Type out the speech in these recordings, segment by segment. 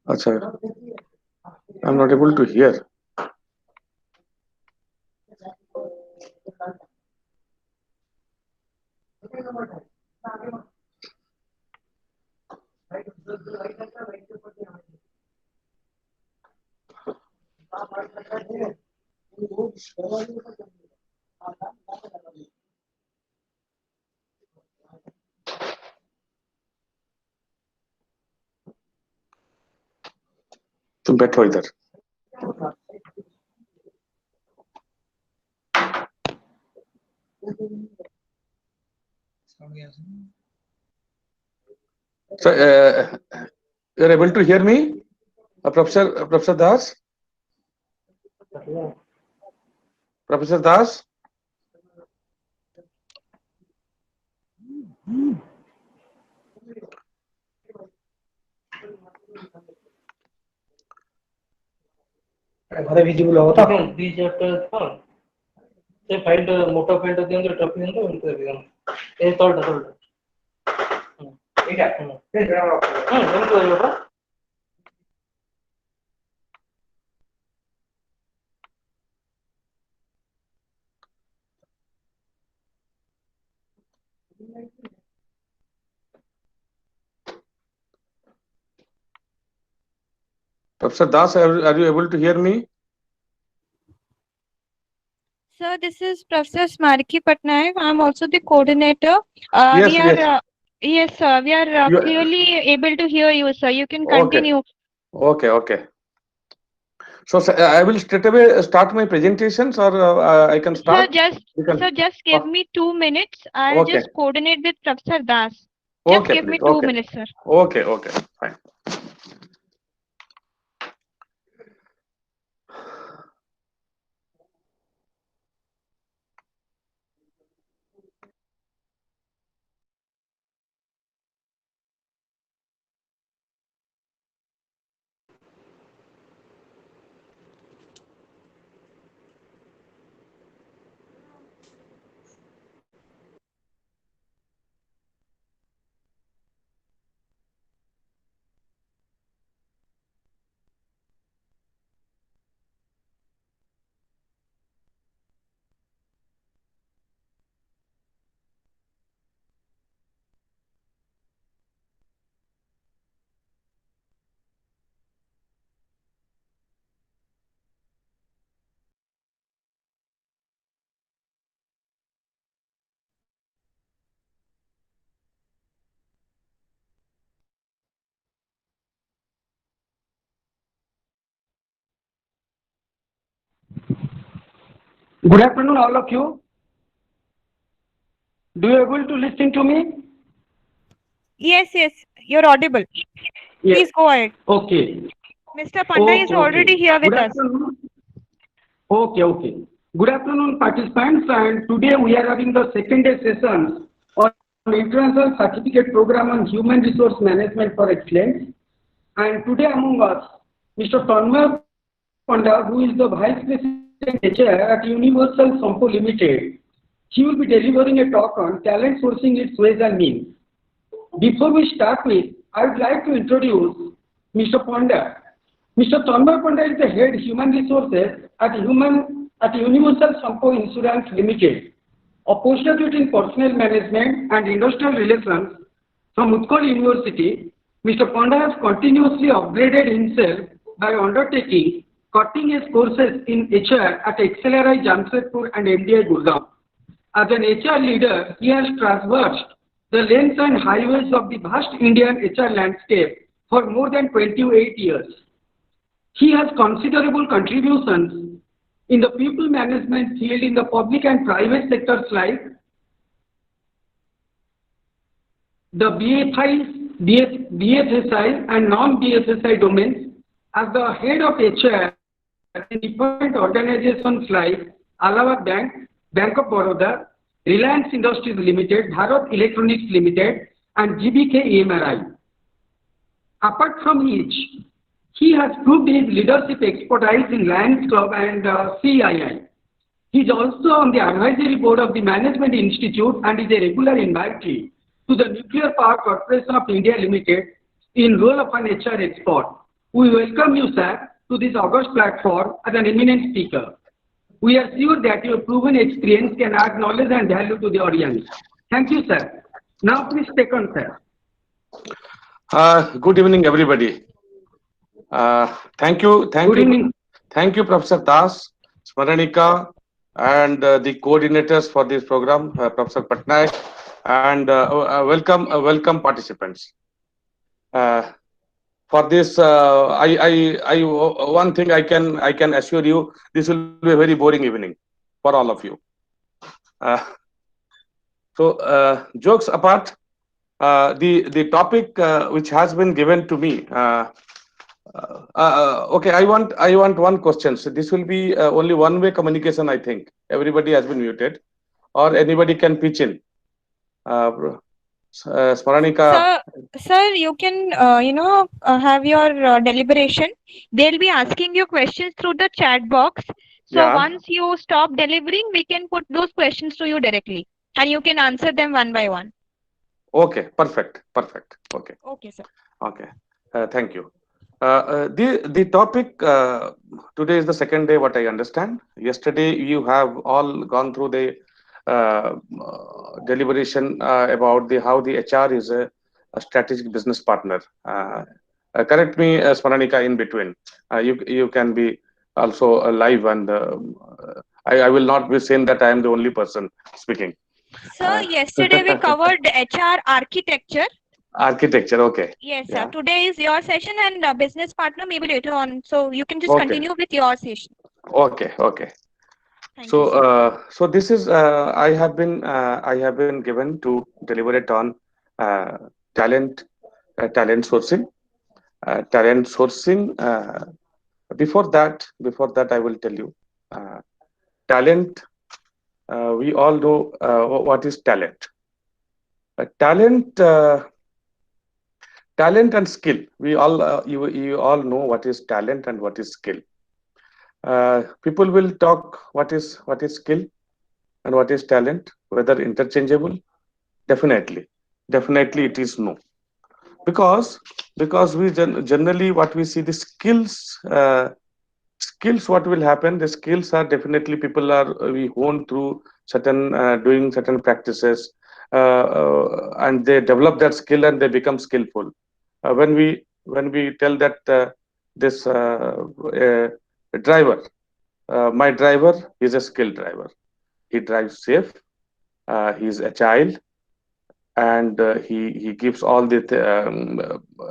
Acha, I'm not able to hear. तुम बैठो इधर. So, you're able to hear me, Professor Das? Professor Das? ଘରେ visible ହବ ତ ଦି ଚାରିଟା ତ ସେ ଫାଇଲଟା ମୋଟା ଫାଇଲଟା ଦିଅନ୍ତୁ ଟପି ଦିଅନ୍ତୁ ଏମିତି ଦିଅନ୍ତୁ ଏ ତଳଟା ଏଇଟା ଏମିତି ରହିବ ପରା Professor Das, are you able to hear me? Sir, this is Professor Smarki Patnaik. I'm also the coordinator. Yes, We yes. are, yes, sir. We are You are- clearly able to hear you, sir. You can Okay. continue. Okay. So, I will straight away start my presentations, or I can start. Sir, just give me 2 minutes. I'll Okay. just coordinate with Professor Das. Just Okay, give me please. 2 Okay. minutes, sir. Okay, fine. Good afternoon, all of you. Do you able to listen to me? Yes, you're audible. Yes. Please go ahead. Okay. Mr. Panda is already here with Good us. afternoon. Okay. Good afternoon, participants. And today we are having the second day session on International Certificate Program on Human Resource Management for Excellence. And today among us, Mr. Tanmay Panda, who is the Vice President HR at Universal Sampo Limited. He will be delivering a talk on talent sourcing, its ways and means. Before we start with, I would like to introduce Mr. Panda. Mr. Tanmay Panda is the head human resources at Universal Sampo Insurance Limited, a postgraduate in personnel management and industrial relations from Utkal University. Mr. Panda has continuously upgraded himself by undertaking cutting-edge courses in HR at XLRI Jamshedpur and MDI Gurgaon. As an HR leader, he has traversed the lengths and highways of the vast Indian HR landscape for more than 28 years. He has considerable contributions in the people management field in the public and private sectors like the BFSI and non-BFSI domains as the head of HR in different organizations like Allahabad Bank, Bank of Baroda, Reliance Industries Limited, Bharat Electronics Limited, and GBK EMRI. Apart from each, he has proved his leadership expertise in Lions Club and CII. He is also on the advisory board of the Management Institute and is a regular invitee to the Nuclear Power Corporation of India Limited in role of an HR expert. We welcome you, sir, to this august platform as an eminent speaker. We are sure that your proven experience can add knowledge and value to the audience. Thank you, sir. Now please take on, sir. Good evening, everybody. Thank you, Professor Das, Smaranika, and the coordinators for this program, Professor Patnaik, and welcome participants. For this, one thing I can assure you, this will be a very boring evening for all of you. Jokes apart, the topic which has been given to me. Okay, I want one question. So this will be only one-way communication. I think everybody has been muted, or anybody can pitch in. Smaranika. Sir, you can have your deliberation. They'll be asking you questions through the chat box. So once you stop delivering, we can put those questions to you directly, and you can answer them one by one. Okay, perfect. Okay. Okay, sir. Okay, thank you. The topic today is the second day. What I understand, yesterday you have all gone through the deliberation about how the HR is a strategic business partner. Correct me, Smaranika, in between. You can be also live, and I will not be saying that I am the only person speaking. Sir, yesterday we covered HR architecture. Architecture, okay. Yes, sir. Today is your session, and business partner maybe later on. So you can just continue with your session. Okay. Thank you, so this is I have been given to deliberate on talent sourcing. Before that I will tell you talent. We all know what is talent. Talent and skill. We all you all know what is talent and what is skill. People will talk what is skill and what is talent, whether interchangeable. Definitely it is no, because we generally what we see, the skills what will happen, the skills are definitely we hone through certain doing certain practices, and they develop that skill and they become skillful. When we tell that this driver, my driver is a skilled driver, he drives safe, he is agile, and he gives all the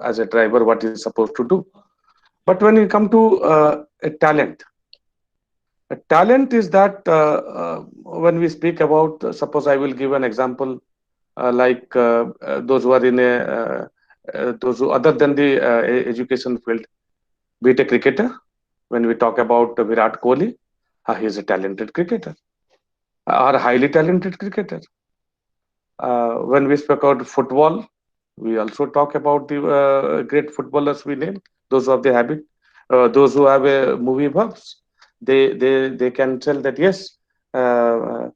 as a driver what he is supposed to do. But when you come to a talent, Talent is that when we speak about, suppose I will give an example, those who are in those who other than the education field, be it a cricketer. When we talk about Virat Kohli, he is a talented cricketer, or a highly talented cricketer. When we speak about football, we also talk about the great footballers we name, those who have the habit, those who have a movie buffs. They can tell that yes, Mr.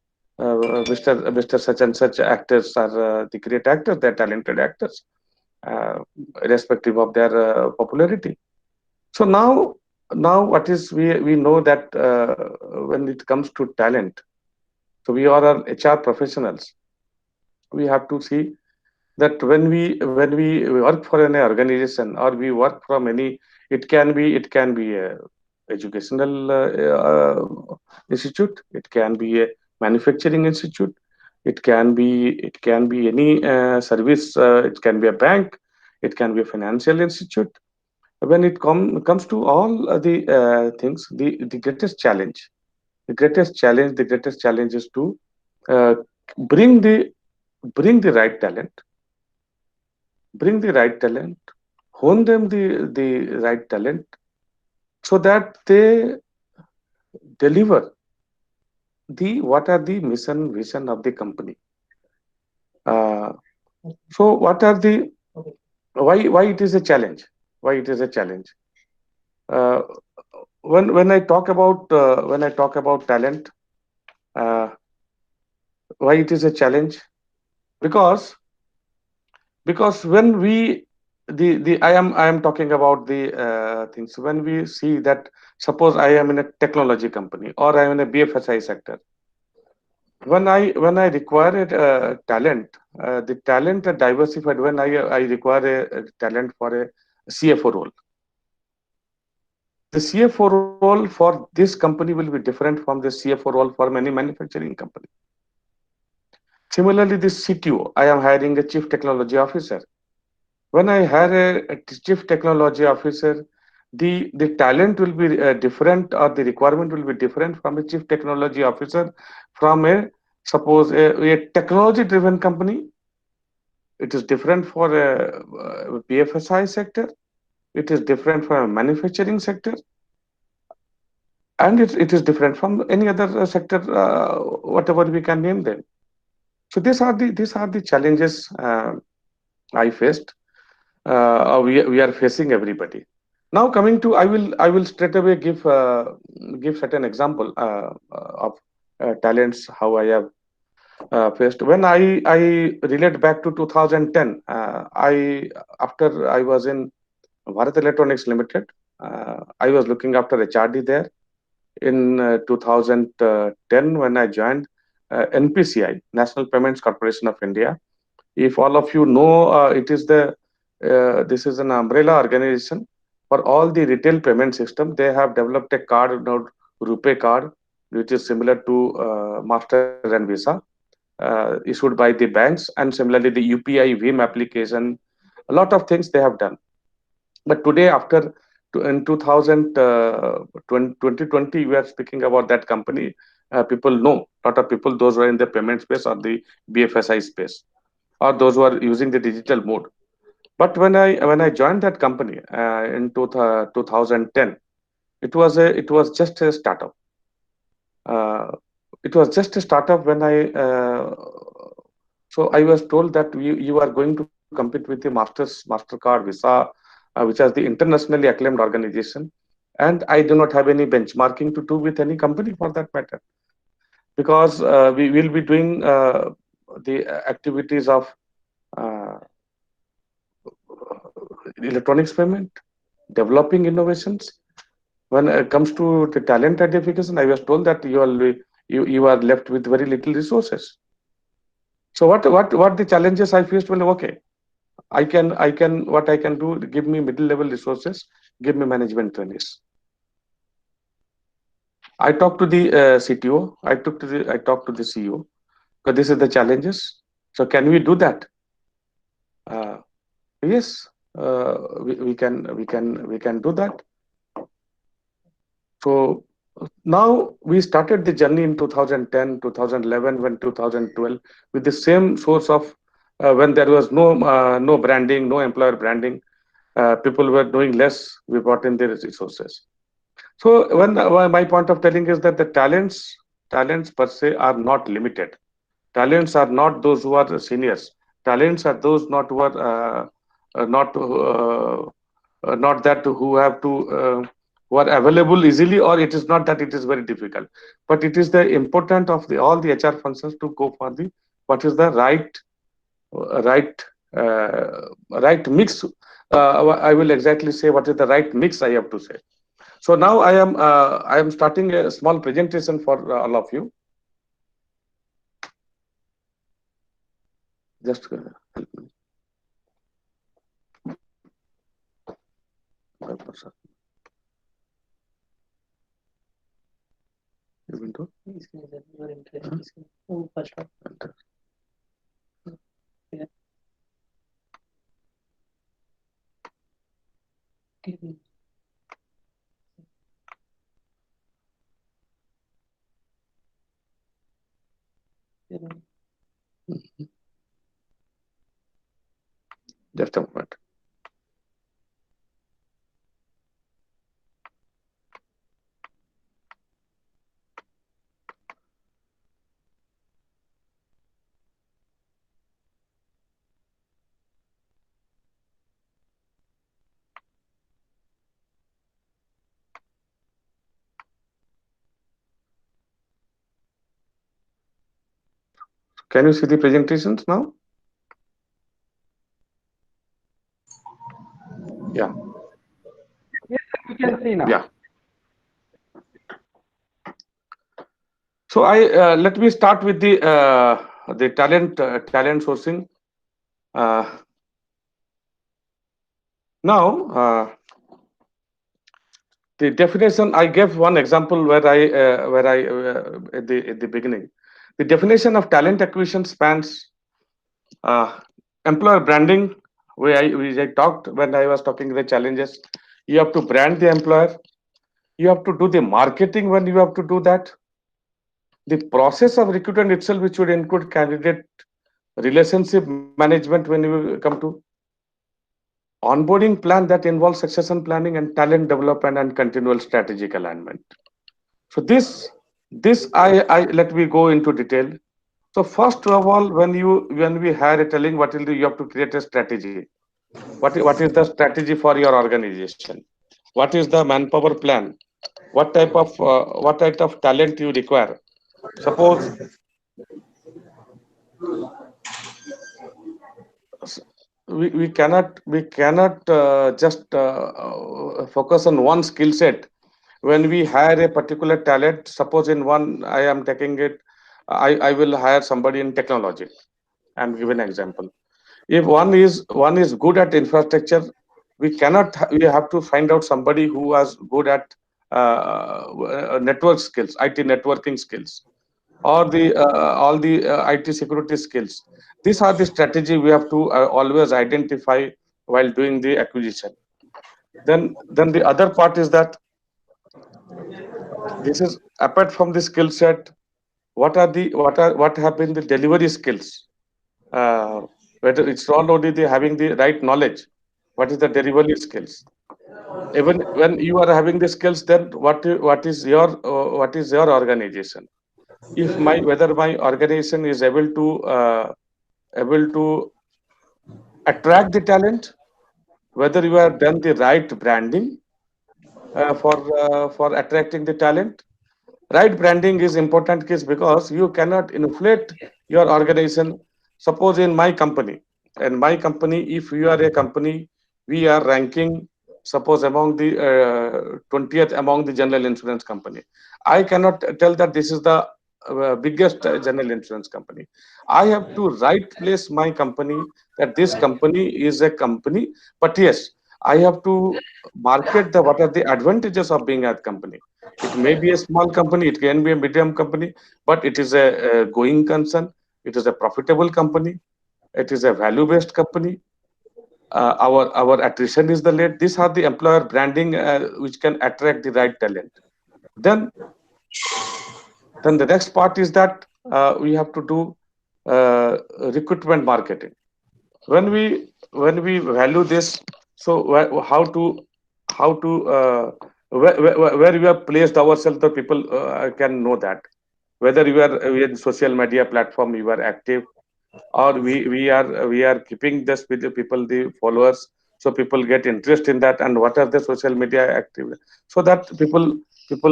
Such and such actors are the great actors. They're talented actors, uh, irrespective of their popularity. So now what is we know that when it comes to talent, so we are all HR professionals. We have to see that when we work for an organization, or we work from any, it can be a educational institute, it can be a manufacturing institute, it can be any service, it can be a bank, it can be a financial institute. When it comes to all the things, the greatest challenge is to uh, bring the bring the right talent, bring the right talent, hone them the right talent, so that they deliver the what are the mission vision of the company. Uh, so what are the why it is a challenge? Why it is a challenge? Uh, when I talk about talent, uh, why it is a challenge? Because when we the I am talking about the things, when we see that, suppose I am in a technology company, or I am in a BFSI sector. When I require a talent, the talent are diversified. When I require a talent for a CFO role, the CFO role for this company will be different from the CFO role for many manufacturing company. Similarly, the CTO, I am hiring a chief technology officer. When I hire a chief technology officer, the talent will be different, or the requirement will be different from a chief technology officer from a, suppose, a technology driven company. It is different for a BFSI sector. It is different from a manufacturing sector, and it is different from any other sector, whatever we can name them. So these are the challenges I faced. We are facing everybody. Now coming to, I will straight away give certain example of talents how I have faced. When I relate back to 2010, I after I was in Bharat Electronics Limited, I was looking after HRD there. In 2010, when I joined NPCI, National Payments Corporation of India. If all of you know, it is this is an umbrella organization for all the retail payment system. They have developed a card, RuPay card, which is similar to Master and Visa, issued by the banks, and similarly the UPI Vim application. A lot of things they have done. But today, in 2020, we are speaking about that company. People know, a lot of people, those who are in the payment space or the BFSI space, or those who are using the digital mode. But when I joined that company in 2010, it was just a startup. Uh, it was just a startup when I was told that you are going to compete with the Mastercard, Visa, which is the internationally acclaimed organization, and I do not have any benchmarking to do with any company for that matter, because we will be doing the activities of uh, electronics payment, developing innovations. When it comes to the talent identification, I was told that you are left with very little resources. So what the challenges I faced? Well, okay, I can what I can do, give me middle level resources, give me management trainees. I talked to the CTO, I talked to the CEO, because this is the challenges. So can we do that? Uh, yes, we can do that. So Now we started the journey in 2010, 2011, when 2012 with the same source of when there was no branding, no employer branding. People were doing less. We brought in the resources. So when my point of telling is that the talents per se are not limited. Talents are not those who are seniors. Talents are those not who are not that who have to who are available easily, or it is not that it is very difficult, but it is the important of the all the HR functions to go for the what is the right right mix. I will exactly say what is the right mix I have to say. So now I am starting a small presentation for all of you. Just help me. Even though just a moment. Can you see the presentations now? Yeah. Yes, we can see now. Yeah. So let me start with the talent sourcing. Now the definition I gave one example where I at the beginning. The definition of talent acquisition spans employer branding. Which I talked when I was talking the challenges. You have to brand the employer. You have to do the marketing when you have to do that. The process of recruitment itself, which would include candidate relationship management when you come to onboarding plan that involves succession planning and talent development and continual strategic alignment. So this I let me go into detail. So first of all, when we hire a telling what will do, you have to create a strategy. What is the strategy for your organization? What is the manpower plan? What type of talent you require? Suppose we cannot just focus on one skill set when we hire a particular talent. Suppose in one I am taking it, I will hire somebody in technology. I'm giving an example. If one is good at infrastructure, we have to find out somebody who is good at network skills, IT networking skills, or the all the IT security skills. These are the strategy we have to always identify while doing the acquisition. Then the other part is that this is apart from the skill set, what have been the delivery skills? Whether it's not only the having the right knowledge, what is the delivery skills? Even when you are having the skills, then what is your organization? If my whether my organization is able to attract the talent, whether you have done the right branding for attracting the talent. Right branding is important case because you cannot inflate your organization. Suppose in my company, if you are a company, we are ranking, suppose among the 20th among the general insurance company. I cannot tell that this is the biggest general insurance company. I have to right place my company that this company is a company, but yes, I have to market the what are the advantages of being a company. It may be a small company, it can be a medium company, but it is a going concern. It is a profitable company. It is a value-based company. Our attrition is the late. These are the employer branding which can attract the right talent. Then the next part is that we have to do recruitment marketing. When we value this, so how to where we have placed ourselves, the people can know that whether we are in social media platform, you are active, or we are keeping this with the people, the followers, so people get interest in that, and what are the social media active, so that people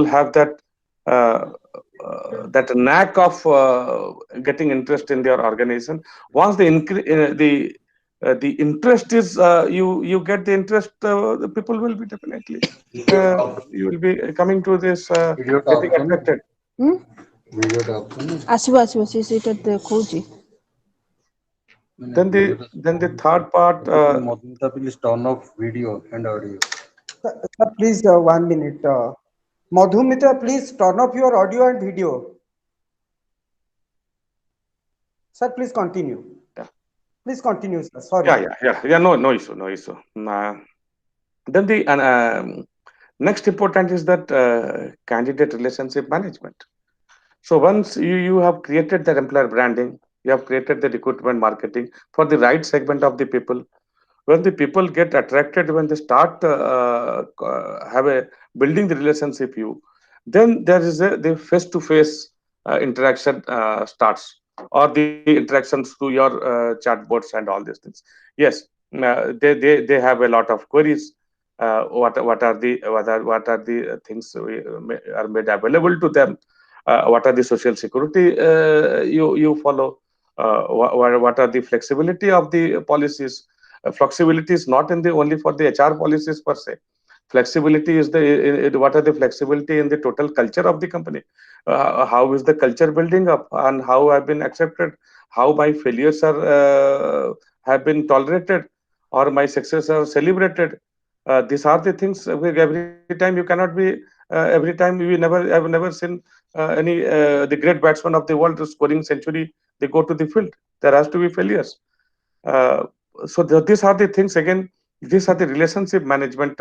have that uh, that knack of getting interest in their organization. Once the interest is you get the interest, the people will be definitely uh, you will be coming to this, ଭିଡ଼ିଓଟା getting of କରୁନୁ attracted. ଭିଡ଼ିଓଟା of କରୁନୁ ଆସିବ ଆସିବ ସେ ସେଇଟା ଦେଖଉଛି। then the ଭିଡ଼ିଓଟା then the third part, Madhumita please turn of video and audio Sir, please, 1 minute. Madhumita, please turn off your audio and video. Sir, please continue. Yeah. Please continue, sir. Sorry. yeah, no issue, no issue. Then the next important is that candidate relationship management. So once you have created the employer branding, you have created the recruitment marketing for the right segment of the people. When the people get attracted, when they start have a building the relationship, then there is the face-to-face interaction starts, or the interactions to your chatbots and all these things. Yes, they have a lot of queries. What are the things are made available to them? What are the social security you follow? What are the flexibility of the policies? Flexibility is not in the only for the HR policies per se. Flexibility is what are the flexibility in the total culture of the company? How is the culture building up, and how have been accepted? How my failures are have been tolerated, or my success are celebrated? These are the things. Every time you cannot be. Every time I've never seen any the great batsman of the world scoring century. They go to the field. There has to be failures. So these are the things again. These are the relationship management.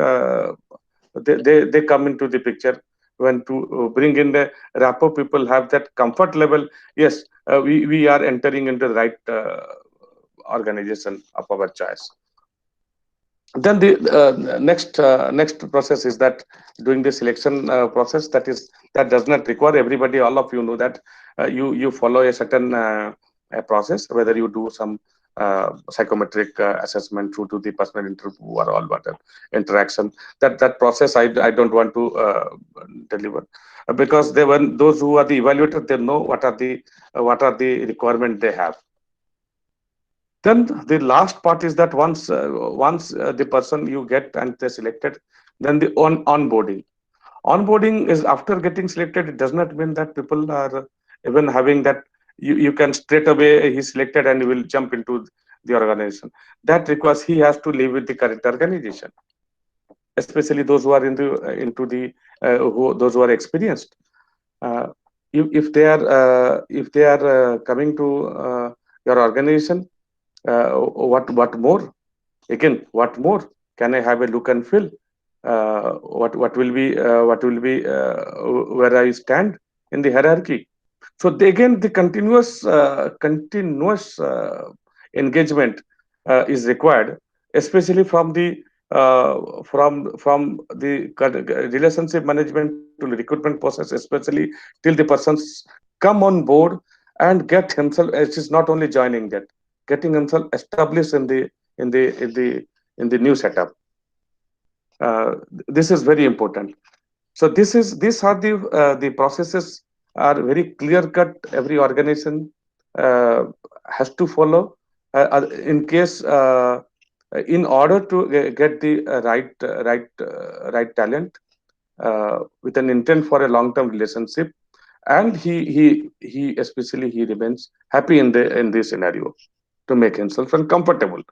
They come into the picture when to bring in the rapport. People have that comfort level. Yes, we are entering into the right organization of our choice. Then the next process is that doing the selection process, that does not require everybody. All of you know that you follow a certain process, whether you do some psychometric assessment through to the personal interview or all whatever interaction. That process I don't want to deliver, because those who are the evaluator, they know what are the requirement they have. Then the last part is that once the person you get and they selected, then the onboarding. Onboarding is after getting selected. It does not mean that people are even having that you can straight away he's selected and he will jump into the organization. That requires he has to live with the current organization, especially those who are those who are experienced. If they are coming to your organization, what more? Again, what more? Can I have a look and feel? What will be where I stand in the hierarchy? So again, the continuous engagement is required, especially from the relationship management to the recruitment process, especially till the persons come on board and get himself. It is not only joining that, getting himself established in the new setup. This is very important. So these are the processes are very clear cut. Every organization has to follow in case in order to get the right talent with an intent for a long-term relationship, and he especially he remains happy in this scenario to make himself comfortable.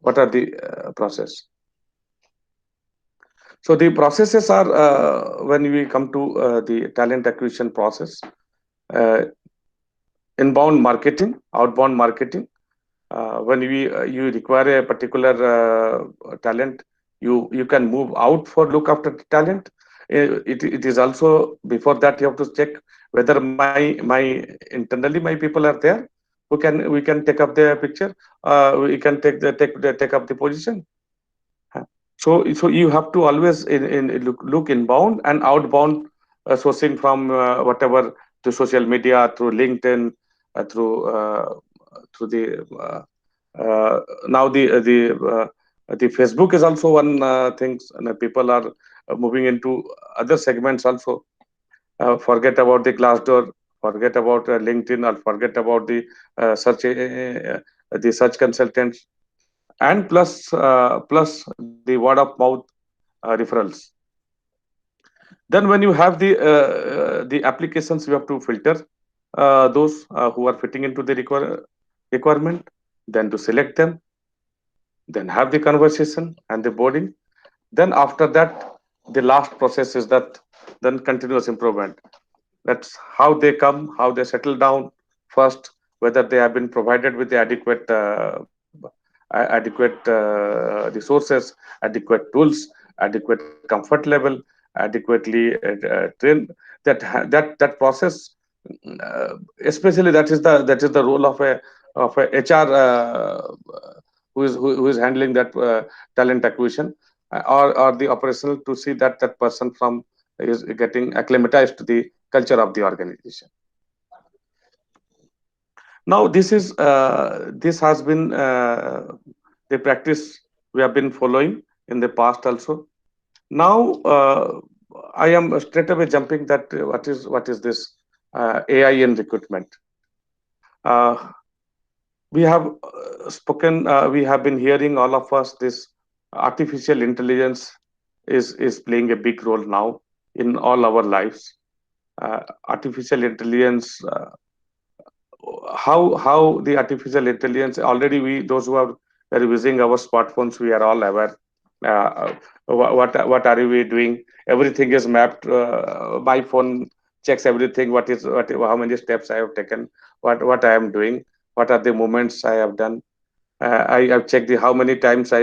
What are the process? So the processes are when we come to the talent acquisition process, inbound marketing, outbound marketing. When you require a particular talent, you can move out for look after the talent. it is also, before that you have to check whether my internally my people are there who can, we can take up the picture, we can take up the position. So you have to always look inbound and outbound, sourcing from whatever, to social media, through LinkedIn, through the now the Facebook is also one thing, and people are moving into other segments also. Forget about the Glassdoor, forget about LinkedIn, or forget about the search consultants, and plus the word of mouth referrals. Then when you have the applications, you have to filter those who are fitting into the requirement, then to select them, then have the conversation and the boarding. Then after that, the last process is that then continuous improvement. That's how they come, how they settle down first, whether they have been provided with the adequate resources, adequate tools, adequate comfort level, adequately trained. That process, especially that is the role of a HR, who is handling that talent acquisition, or the operational, to see that that person from is getting acclimatized to the culture of the organization. Now this has been the practice we have been following in the past also. Now I am straight away jumping that what is this AI in recruitment. Uh, we have spoken, we have been hearing, all of us, this artificial intelligence is playing a big role now in all our lives. Artificial intelligence, how the artificial intelligence, already we, those who are using our smartphones, we are all aware. What are we doing? Everything is mapped. My phone checks everything. How many steps I have taken, what I am doing, what are the movements I have done. I have checked how many times I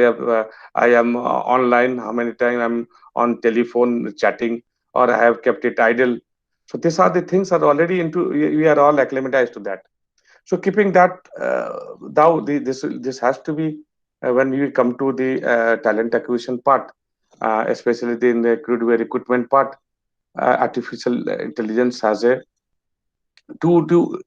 am online, how many times I'm on telephone chatting, or I have kept it idle. So these are the things are already into. We are all acclimatized to that. So keeping that, now this has to be, when we come to the talent acquisition part, especially in the recruitment part, artificial intelligence has a to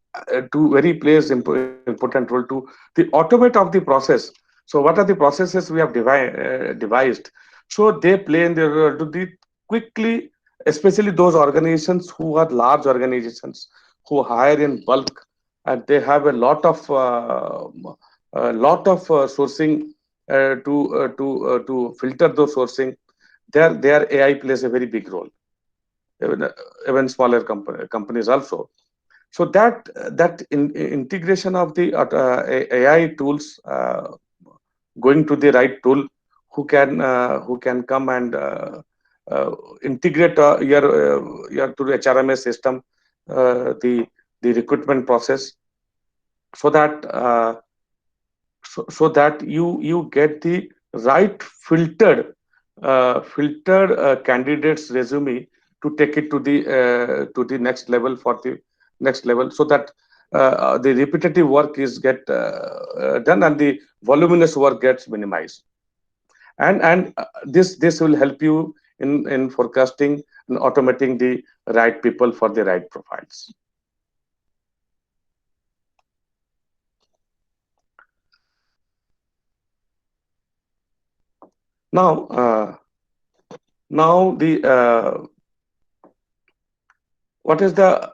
very plays important role to the automate of the process. So what are the processes we have devised? So they play in their to the quickly, especially those organizations who are large organizations who hire in bulk, and they have a lot of sourcing to filter those sourcing. Their AI plays a very big role. Even smaller companies also. So that integration of the AI tools, going to the right tool who can come and integrate your to the HRMS system, the recruitment process, so that so that you get the right filtered candidates resume to take it to the next level, for the next level, so that the repetitive work is get done, and the voluminous work gets minimized. And this will help you in forecasting and automating the right people for the right profiles. Now, the what is the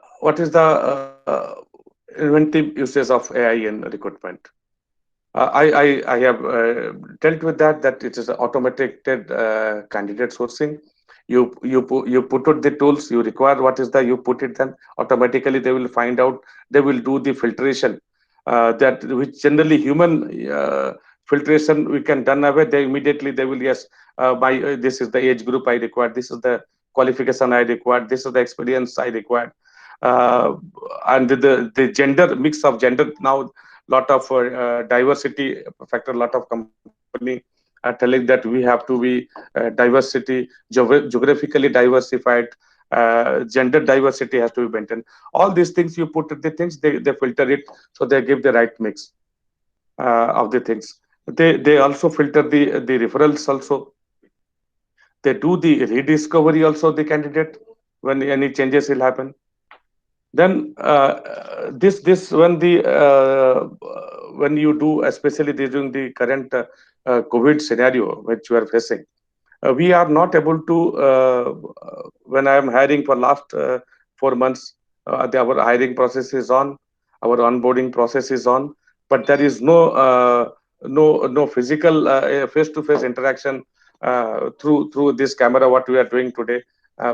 inventive uses of AI in recruitment? I have dealt with that it is automated candidate sourcing. You put out the tools you require, what is the, you put it, then automatically they will find out, they will do the filtration, that which generally human filtration we can done away. They immediately they will, yes, this is the age group I require, this is the qualification I require, this is the experience I require, uh, and the gender, mix of gender. Now lot of diversity factor, lot of company telling that we have to be geographically diversified, gender diversity has to be maintained. All these things you put the things, they filter it, so they give the right mix of the things. They also filter the referrals also. They do the rediscovery also the candidate when any changes will happen. Then this when you do, especially during the current COVID scenario which we are facing, we are not able to when I am hiring for last 4 months, our hiring process is on, our onboarding process is on, but there is no physical face to face interaction through this camera. What we are doing today,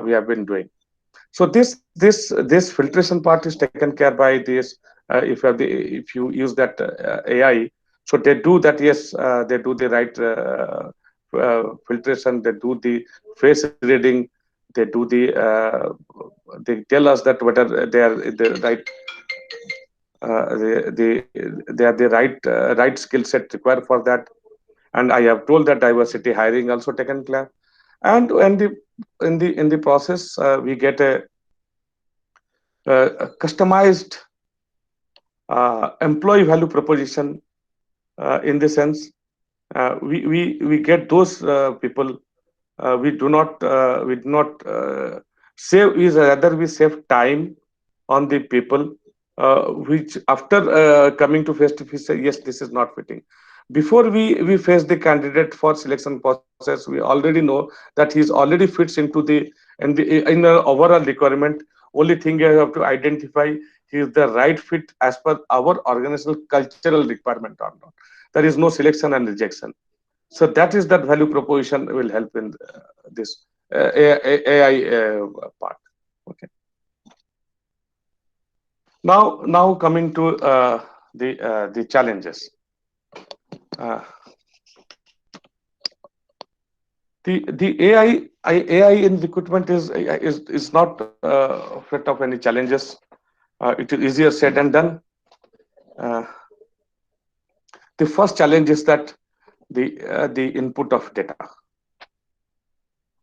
we have been doing. So this filtration part is taken care by this. If you use that AI, so they do that. Yes, they do the right filtration. They do the face reading. They do they tell us that whether they are the right they are the right skill set required for that. And I have told that diversity hiring also taken care. And in the process, we get a customized employee value proposition, in the sense we get those people. We do not save, is rather we save time on the people, which after coming to face say yes, this is not fitting. Before we face the candidate for selection process, we already know that he's already fits into the overall requirement. Only thing you have to identify, he is the right fit as per our organizational cultural requirement or not. There is no selection and rejection. So that is that value proposition will help in this AI part. Okay. Now coming to the challenges. Uh, the AI in recruitment is not fraught of any challenges. It is easier said than done. Uh, the first challenge is that the input of data.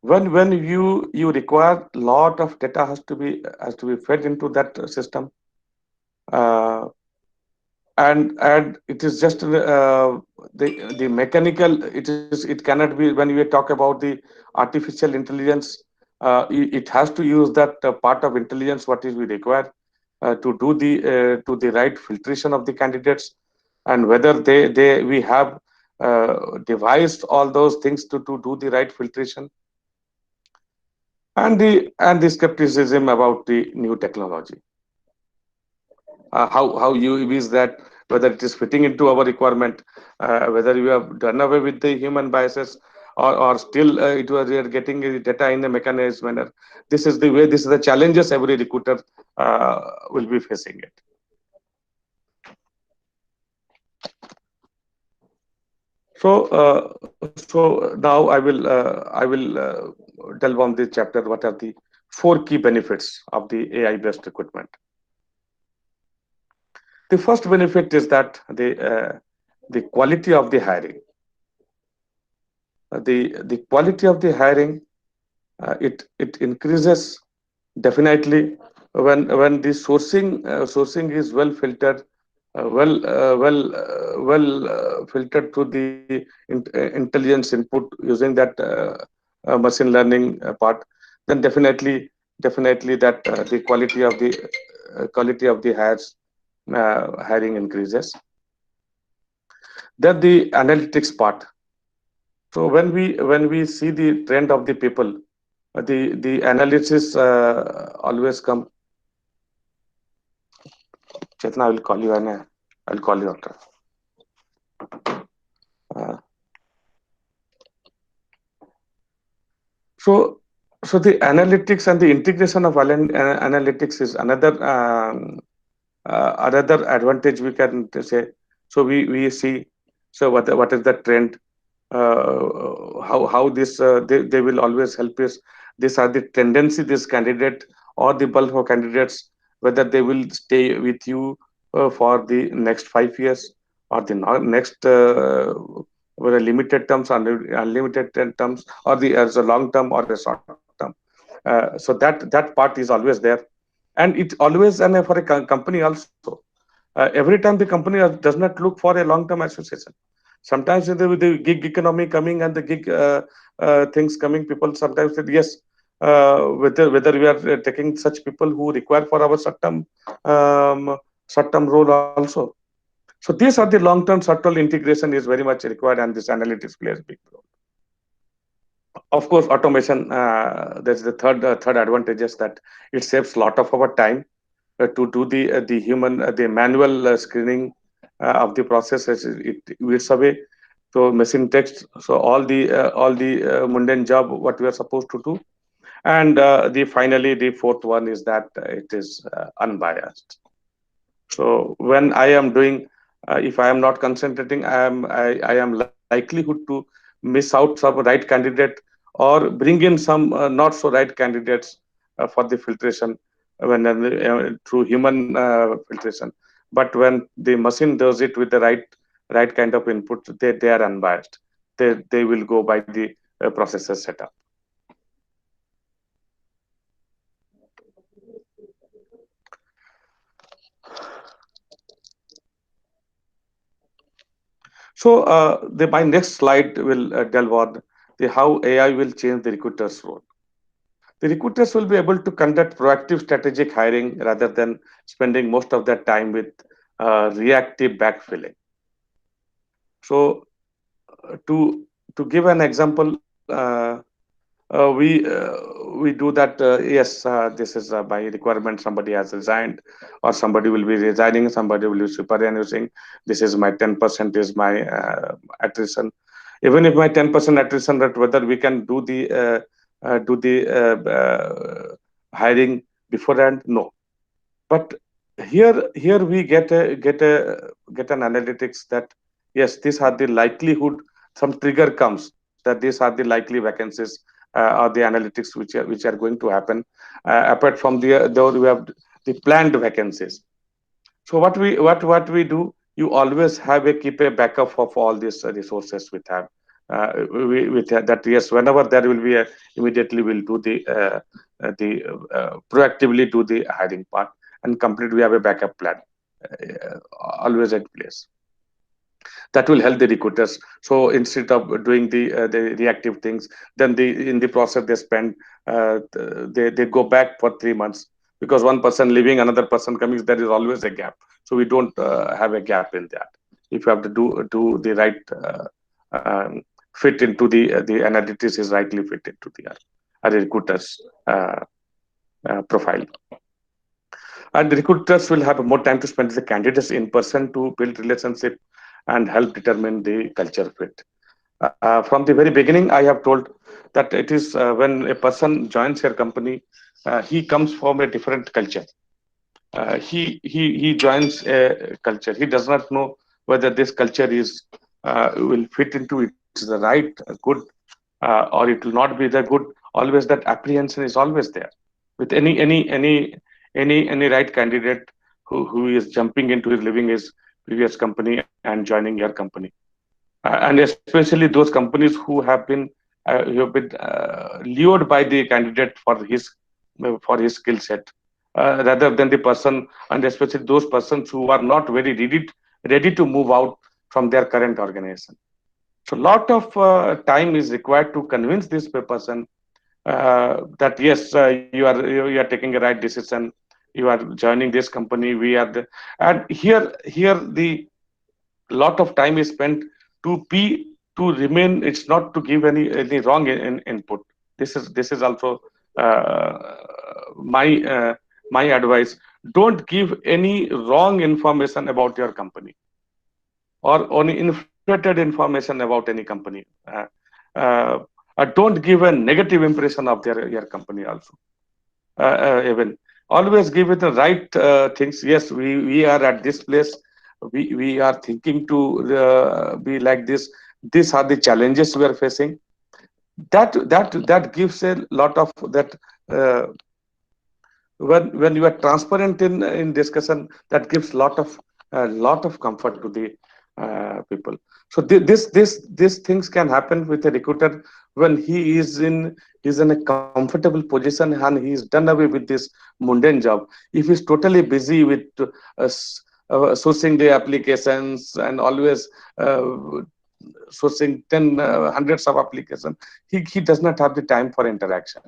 When you require lot of data has to be fed into that system, uh, and it is just the mechanical. It cannot be when we talk about the artificial intelligence. It has to use that part of intelligence what is we require to the right filtration of the candidates, and whether they we have devised all those things to do the right filtration, and the skepticism about the new technology. How you is that, whether it is fitting into our requirement, whether you have done away with the human biases, or still it was we are getting the data in a mechanized manner. This is the way. This is the challenges every recruiter will be facing it. So now I will delve on this chapter. What are the 4 key benefits of the AI based recruitment? The first benefit is that the quality of the hiring. The quality of the hiring, it increases definitely when the sourcing is well filtered, well filtered through the intelligence input using that machine learning part. Then definitely that the quality of the hiring increases. Then the analytics part. So when we see the trend of the people, the analysis always come. Chetna, I will call you and I'll call you after. Uh, so the analytics and the integration of analytics is another advantage we can say. So we see, so what is the trend, how this they will always help us. These are the tendency, this candidate or the bulk of candidates, whether they will stay with you for the next 5 years or the next whether limited terms or unlimited terms, or the as a long term or a short term. So that part is always there, and it always, and for a company also, every time the company does not look for a long term association. Sometimes with the gig economy coming and the gig things coming, people sometimes say yes, whether we are taking such people who require for our short term role also. So these are the long term short term integration is very much required, and this analytics plays big role. Of course, automation. That's the third advantages, that it saves a lot of our time to do the human the manual screening of the processes. It whips away. So machine text. So all the mundane job what we are supposed to do. And the finally the fourth one is that it is unbiased. So when I am doing, if I am not concentrating, I am likelihood to miss out some right candidate, or bring in some not so right candidates for the filtration when through human filtration. But when the machine does it with the right kind of input, they are unbiased. They will go by the processes setup. So my next slide will delve on the how AI will change the recruiter's role. The recruiters will be able to conduct proactive strategic hiring rather than spending most of their time with reactive backfilling. So to give an example, we do that. Yes, this is by requirement. Somebody has resigned, or somebody will be resigning. Somebody will be superannuating. This is my 10% is my attrition. Even if my 10% attrition rate, whether we can do the hiring beforehand? No. But here we get an analytics that yes, these are the likelihood. Some trigger comes that these are the likely vacancies or the analytics which are going to happen. Apart from we have the planned vacancies. So what we do, you always have a keep a backup of all these resources we have. With that, yes, whenever there will be a, immediately we'll do the proactively do the hiring part, and complete. We have a backup plan always in place. That will help the recruiters. So instead of doing the reactive things, then in the process they spend they go back for 3 months, because one person leaving, another person coming, there is always a gap. So we don't have a gap in that. If you have to do the right fit into the analytics is rightly fit into the recruiters profile. And the recruiters will have more time to spend with the candidates in person to build relationship and help determine the culture fit. From the very beginning, I have told that it is when a person joins your company, he comes from a different culture. He joins a culture. He does not know whether this culture is will fit into it's the right good or it will not be the good. Always that apprehension is always there with any right candidate who is jumping into his leaving his previous company and joining your company, and especially those companies who have been lured by the candidate for his skill set rather than the person, and especially those persons who are not very ready to move out from their current organization. So lot of time is required to convince this person that yes, you are taking a right decision. You are joining this company. We are the, and here the lot of time is spent to remain. It's not to give any wrong input. This is also my my advice. Don't give any wrong information about your company, or only inflated information about any company. Don't give a negative impression of your company also. Even always give it the right things. Yes, we are at this place. We are thinking to be like this. These are the challenges we are facing. That gives a lot of that. When you are transparent in discussion, that gives lot of comfort to people. So these things can happen with a recruiter when he's in a comfortable position and he's done away with this mundane job. If he's totally busy with sourcing the applications and always sourcing hundreds of applications, he does not have the time for interaction.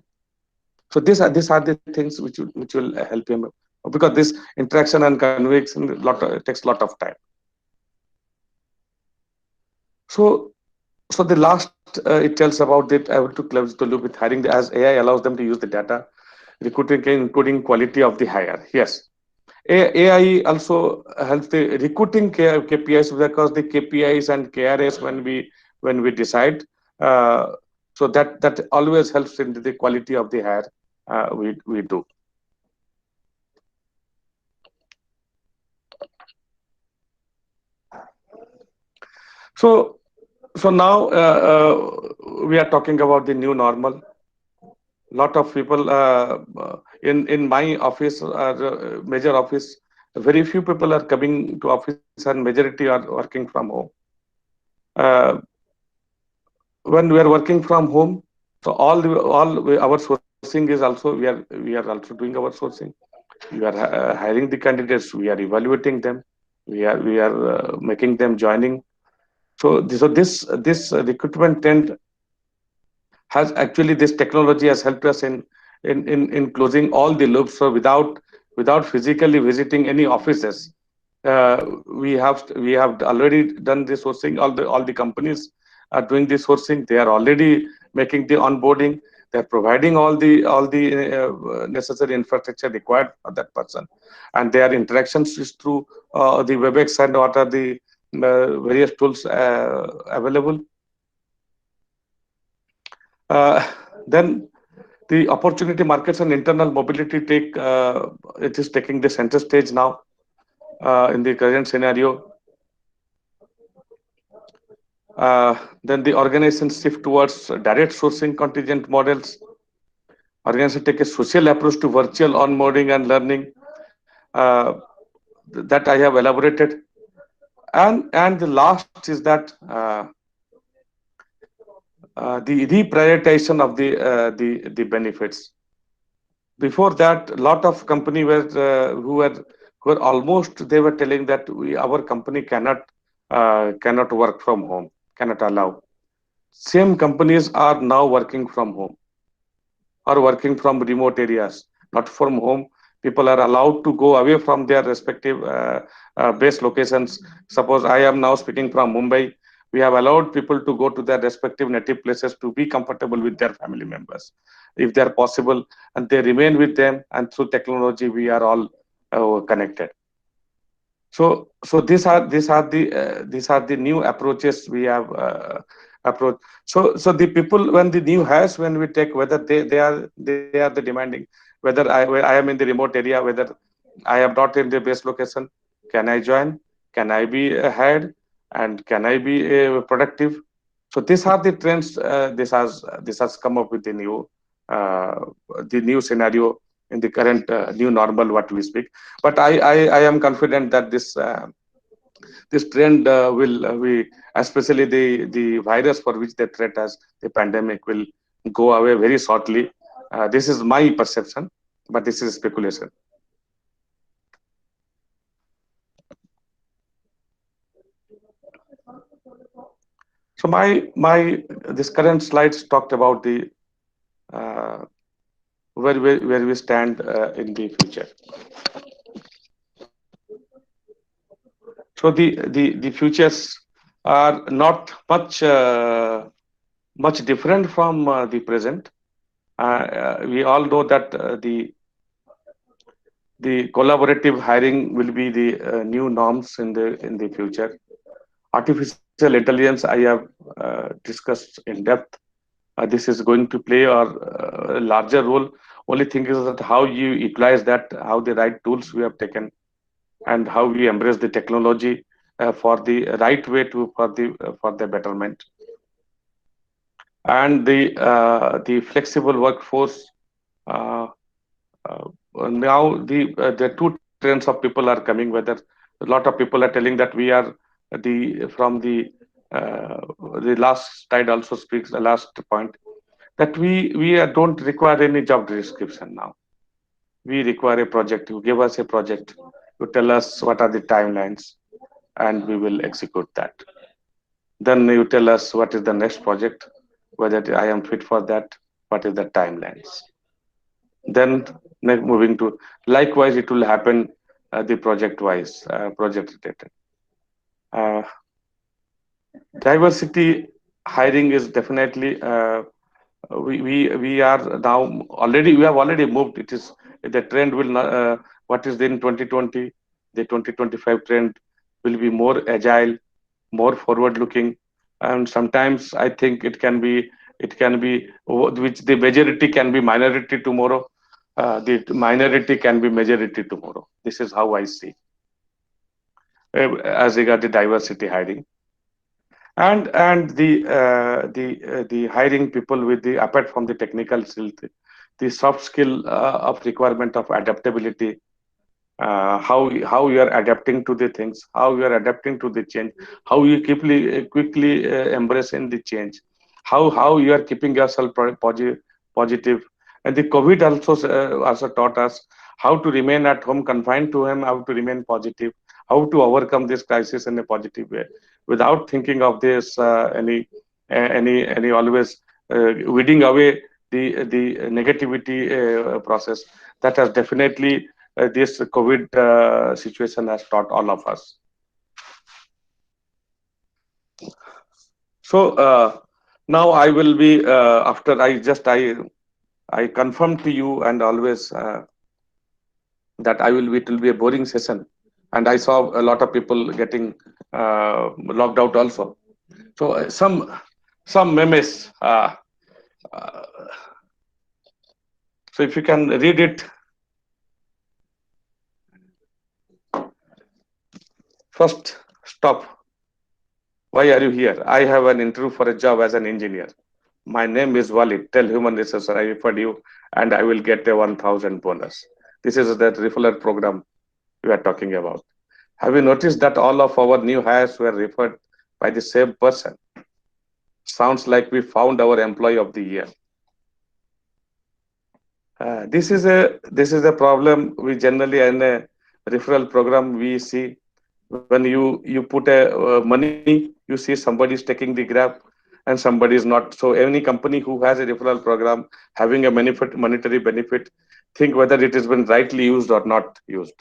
So these are the things which will help him, because this interaction and conversation takes a lot of time. So the last it tells about that I want to close the loop with hiring, as AI allows them to use the data, recruiting, including quality of the hire. Yes, AI also helps the recruiting KPIs, because the KPIs and KRAs when we decide, so that always helps in the quality of the hire we do. So now we are talking about the new normal. Lot of people in my office, major office, very few people are coming to office and majority are working from home. Uh, when we are working from home, so our sourcing is also, we are also doing our sourcing. We are hiring the candidates, we are evaluating them, we are making them joining. So this recruitment trend has actually, this technology has helped us in closing all the loops. So without physically visiting any offices, we have already done the sourcing. All the companies are doing the sourcing. They are already making the onboarding. They are providing all the necessary infrastructure required for that person, and their interactions is through the WebEx and what are the various tools available. Then the opportunity markets and internal mobility it is taking the center stage now in the current scenario. Then the organization shift towards direct sourcing contingent models. Organization take a social approach to virtual onboarding and learning, uh, that I have elaborated. And the last is that the reprioritization of the benefits. Before that, a lot of company were who were almost, they were telling that our company cannot work from home, cannot allow. Same companies are now working from home or working from remote areas, not from home. People are allowed to go away from their respective base locations. Suppose I am now speaking from Mumbai. We have allowed people to go to their respective native places to be comfortable with their family members, if they are possible, and they remain with them. And through technology, we are all connected. So these are the new approaches we have approach. So the people, when the new hires, when we take, whether they are the demanding, whether I am in the remote area, whether I am not in the base location, can I join? Can I be hired? And can I be productive? So these are the trends. This has come up with uh, the new scenario in the current new normal what we speak. But I am confident that this trend we, especially the virus for which the threat as the pandemic, will go away very shortly. This is my perception, but this is speculation. So my this current slides talked about the uh, where we stand in the future. So the futures are not much different from the present. We all know that the collaborative hiring will be the new norms in the future. Artificial intelligence, I have discussed in depth. This is going to play a larger role. Only thing is that how you utilize that, how the right tools we have taken, and how we embrace the technology for the right way to for the betterment. And the flexible workforce. Uh, Now the two trends of people are coming. Whether a lot of people are telling that we are the last slide also speaks the last point, that we don't require any job description now. We require a project. You give us a project, you tell us what are the timelines, and we will execute that. Then you tell us what is the next project, whether I am fit for that, what is the timelines. Then moving to, likewise it will happen the project wise, project related. Diversity hiring is definitely, we are now already, we have already moved. It is the trend will not, what is in 2020, the 2025 trend will be more agile, more forward looking, and sometimes I think it can be which the majority can be minority tomorrow, the minority can be majority tomorrow. This is how I see as regard the diversity hiring. And the hiring people with the, apart from the technical skill, the soft skill of requirement of adaptability, how you are adapting to the things, how you are adapting to the change, how you quickly embracing the change, how you are keeping yourself positive. And the COVID also taught us how to remain at home, confined to home, how to remain positive, how to overcome this crisis in a positive way, without thinking of this any always weeding away the negativity process. That has definitely this COVID situation has taught all of us. So now I will be after I confirm to you and always that it will be a boring session, and I saw a lot of people getting logged out also. So some memes. So if you can read it. First, stop. Why are you here? I have an interview for a job as an engineer. My name is Walid. Tell human resources I referred you, and I will get a 1,000 bonus. This is that referral program we are talking about. Have you noticed that all of our new hires were referred by the same person? Sounds like we found our employee of the year. This is a problem we generally in a referral program we see. When you put a money, you see somebody is taking the grab and somebody is not. So any company who has a referral program having a monetary benefit, think whether it has been rightly used or not used.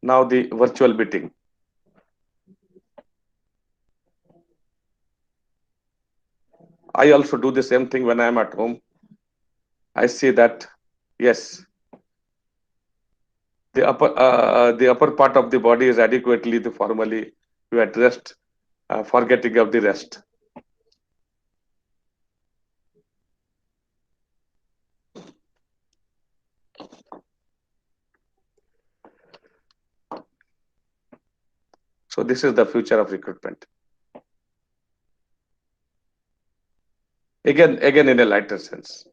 Now the virtual meeting. I also do the same thing when I am at home. I see that, yes, the upper part of the body is adequately formally you are dressed, forgetting of the rest. So this is the future of recruitment. Again in a lighter sense.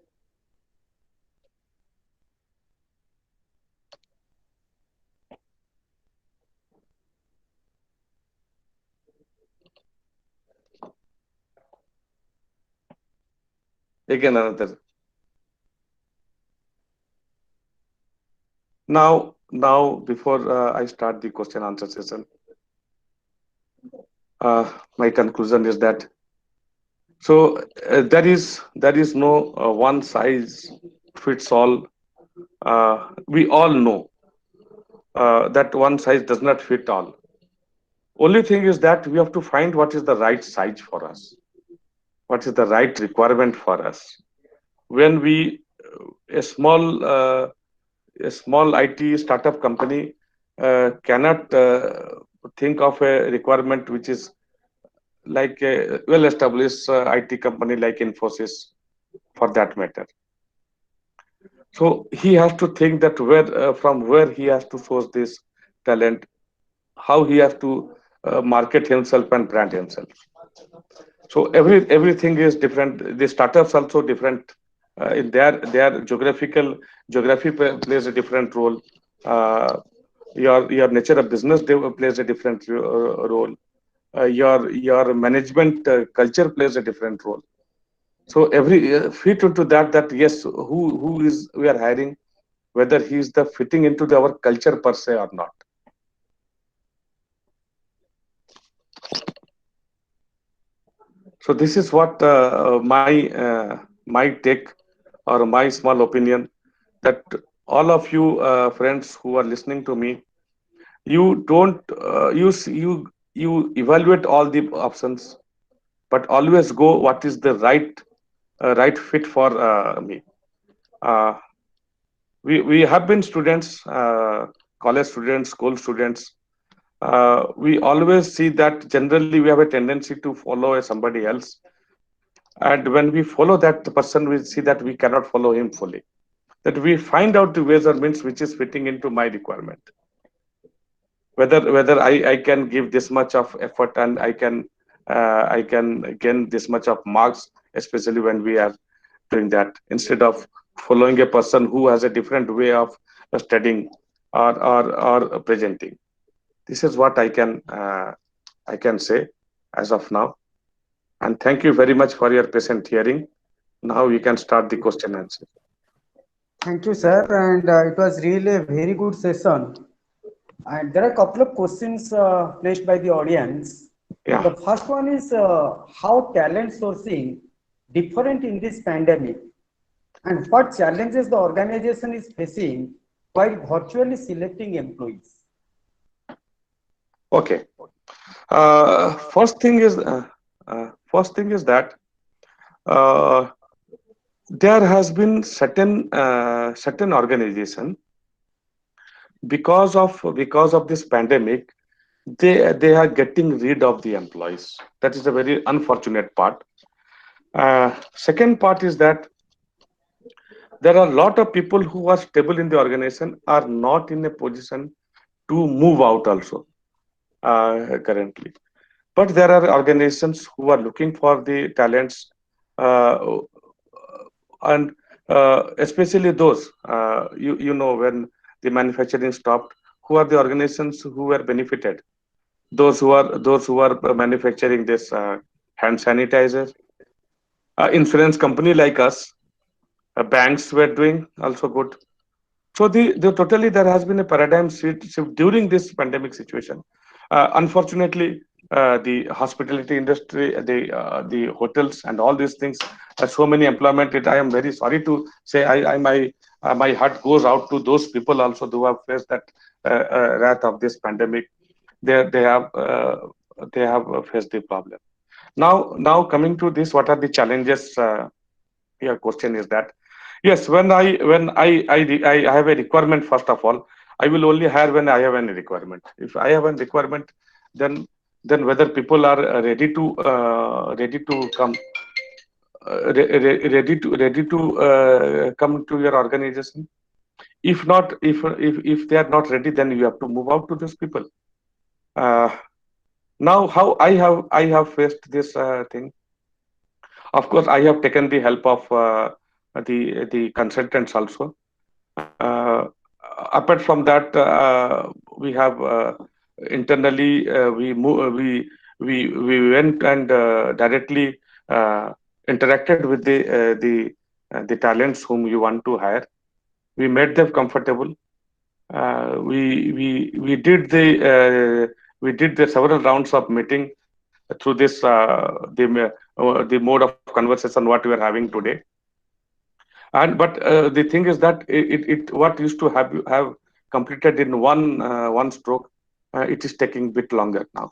Again another. Now before I start the question answer session, my conclusion is that there is no one size fits all. We all know that one size does not fit all. Only thing is that we have to find what is the right size for us, what is the right requirement for us. When a small IT startup company cannot think of a requirement which is like a well-established IT company like Infosys, for that matter. So he has to think that from where he has to source this talent, how he has to market himself and brand himself. So everything is different. The startups also different in their geography plays a different role. Uh, your nature of business plays a different role. Your management culture plays a different role. So every fit into that yes, who is we are hiring, whether he is the fitting into our culture per se or not. So this is what my take or my small opinion, that all of you friends who are listening to me, you don't you evaluate all the options, but always go what is the right fit for me. Uh, we have been students, college students, school students. We always see that generally we have a tendency to follow somebody else, and when we follow that person, we see that we cannot follow him fully. That we find out the ways or means which is fitting into my requirement. Whether I can give this much of effort and I can gain this much of marks, especially when we are doing that, instead of following a person who has a different way of studying or presenting. This is what I can say as of now. And thank you very much for your patient hearing. Now we can start the question answer. Thank you, sir. And it was really a very good session. And there are a couple of questions placed by the audience. Yeah. The first one is how talent sourcing different in this pandemic, and what challenges the organization is facing while virtually selecting employees. Okay. First thing is that uh, there has been certain organization, because of this pandemic, they are getting rid of the employees. That is a very unfortunate part. Second part is that there are a lot of people who are stable in the organization are not in a position to move out also currently. But there are organizations who are looking for the talents, uh, and especially those, you know, when the manufacturing stopped, who are the organizations who were benefited? Those who are manufacturing this hand sanitizer, insurance company like us, banks were doing also good. So the totally there has been a paradigm shift during this pandemic situation. Unfortunately, the hospitality industry, the hotels, and all these things, so many employment. I am very sorry to say, my heart goes out to those people also who have faced that wrath of this pandemic. They they have faced the problem. Now coming to this, what are the challenges? Your question is that, yes, when I have a requirement, first of all, I will only hire when I have any requirement. If I have a requirement, then whether people are ready to come, come to your organization. If not, if they are not ready, then you have to move out to those people. uh, Now how I have faced this thing. Of course, I have taken the help of the consultants also. Uh, Apart from that, we have internally we went and directly interacted with the talents whom you want to hire. We made them comfortable. We did the several rounds of meeting through this the mode of conversation what we are having today. And but the thing is that it what used to have completed in one stroke, it is taking a bit longer now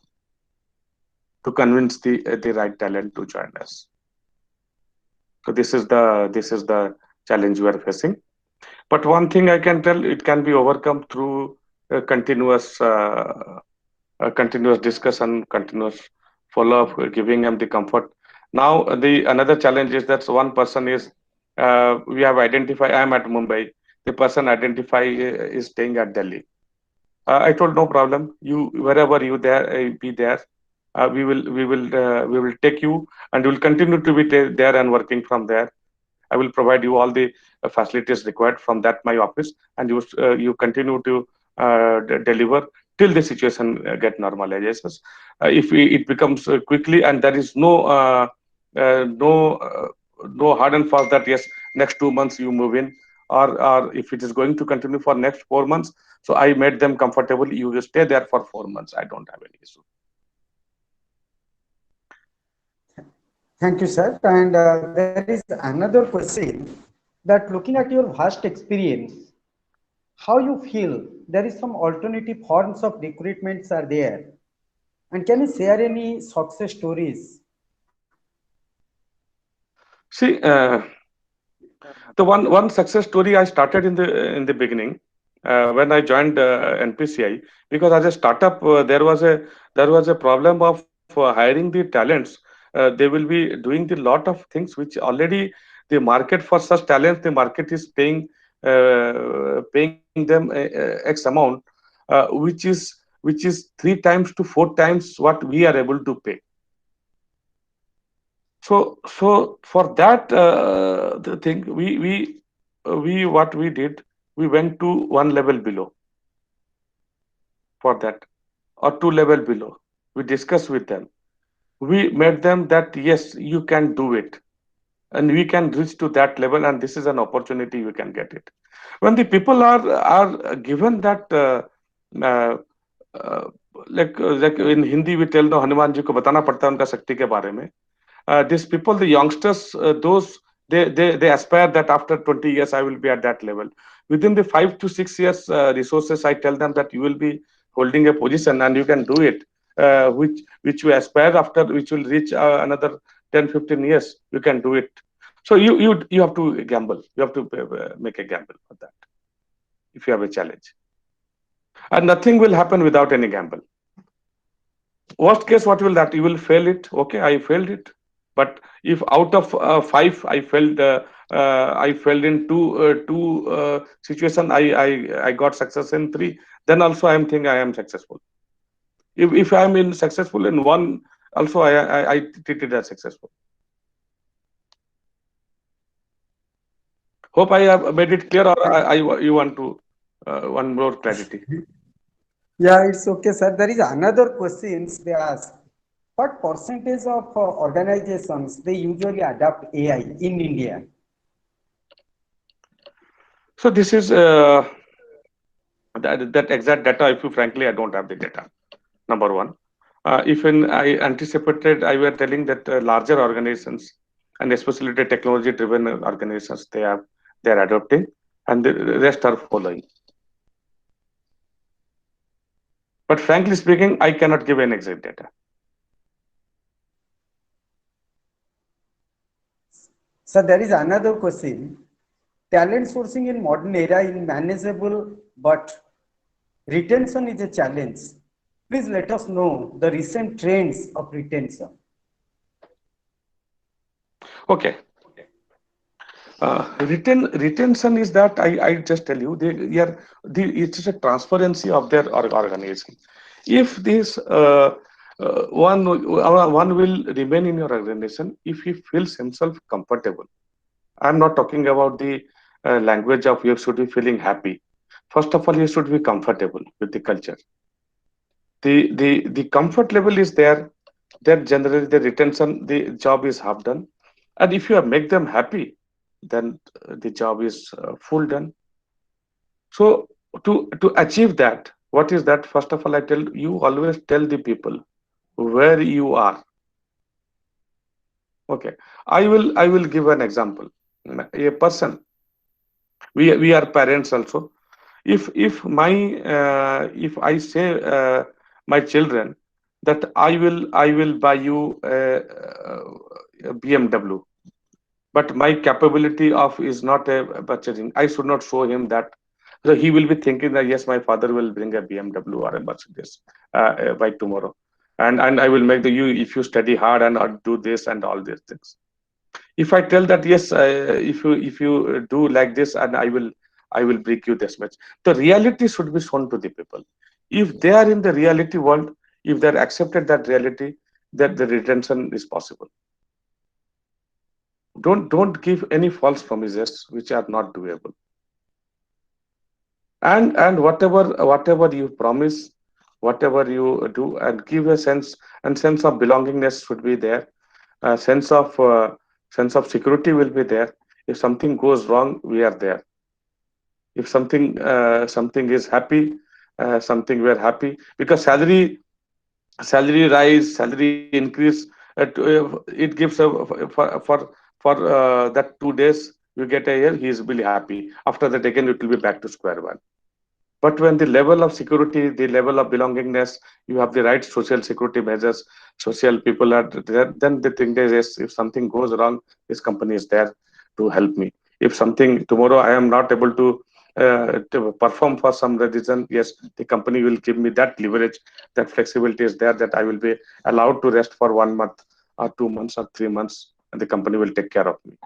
to convince the right talent to join us. So this is the challenge we are facing. But one thing I can tell, it can be overcome through continuous discussion, continuous follow up, giving them the comfort. Now the another challenge is that one person is, we have identified, I am at Mumbai, the person identify is staying at Delhi. I told no problem, you wherever you there be there, we will take you, and we will continue to be there and working from there. I will provide you all the facilities required from that my office, and you continue to deliver till the situation get normalizes. It becomes quickly, and there is no hard and fast that yes, next 2 months you move in, or if it is going to continue for next 4 months, so I made them comfortable. You will stay there for 4 months. I don't have any issue. Thank you, sir. And there is another question that looking at your vast experience, how you feel there is some alternative forms of recruitments are there, and can you share any success stories? See, the one success story I started in the beginning when I joined NPCI, because as a startup there was a problem of hiring the talents. They will be doing the lot of things which already the market for such talents, the market is paying them X amount, which is 3 times to 4 times what we are able to pay. So for that the thing we what we did, we went to one level below for that, or two level below. We discussed with them. We made them that yes, you can do it, and we can reach to that level, and this is an opportunity, you can get it. When the people are given that uh, uh, like in Hindi we tell, no, Hanuman ji को बताना पड़ता है उनका शक्ति के बारे में. These people, the youngsters, those they aspire that after 20 years I will be at that level. Within the 5 to 6 years resources, I tell them that you will be holding a position and you can do it, which you aspire after, which will reach another 10-15 years. You can do it. So you have to gamble. You have to make a gamble for that. If you have a challenge, and nothing will happen without any gamble. Worst case, what will that? You will fail it. Okay, I failed it. But if out of 5 I failed in two situation, I got success in 3, then also I am thinking I am successful. If I am in successful in 1, also I treat it as successful. Hope I have made it clear, or you want to one more clarity? Yeah, it's okay, sir. There is another questions they ask. What percentage of organizations they usually adopt AI in India? So this is that exact data. If you frankly, I don't have the data. Number one, if I anticipated, I were telling that larger organizations, and especially the technology-driven organizations, they are adopting, and the rest are following. But frankly speaking, I cannot give an exact data. So there is another question. Talent sourcing in modern era is manageable, but retention is a challenge. Please let us know the recent trends of retention. Okay. Retention is that I just tell you, it is a transparency of their organization. If this one will remain in your organization if he feels himself comfortable. I'm not talking about the language of you should be feeling happy. First of all, you should be comfortable with the culture. The comfort level is there. Then generally the retention, the job is half done. And if you make them happy, then the job is full done. So to achieve that, what is that? First of all, I tell you, always tell the people where you are. Okay, I will give an example. A person, we are parents also. If I say my children that I will buy you a BMW, but my capability of is not a purchasing, I should not show him that. So he will be thinking that yes, my father will bring a BMW or a Mercedes by tomorrow, and I will make you if you study hard and do this and all these things. If I tell that yes, if you do like this, and I will bring you this much, the reality should be shown to the people. If they are in the reality world, if they are accepted that reality, that the retention is possible. Don't give any false promises which are not doable. And whatever you promise, whatever you do, and give a sense of belongingness should be there. A sense of security will be there. If something goes wrong, we are there. If something is happy, something we are happy, because salary rise, salary increase, it gives for that 2 days you get a year, he is really happy. After that again it will be back to square one. But when the level of security, the level of belongingness, you have the right social security measures, social people are there, then the thing is, yes, if something goes wrong, this company is there to help me. If something tomorrow I am not able to perform for some reason, yes, the company will give me that leverage, that flexibility is there, that I will be allowed to rest for 1 month or 2 months or 3 months, and the company will take care of me.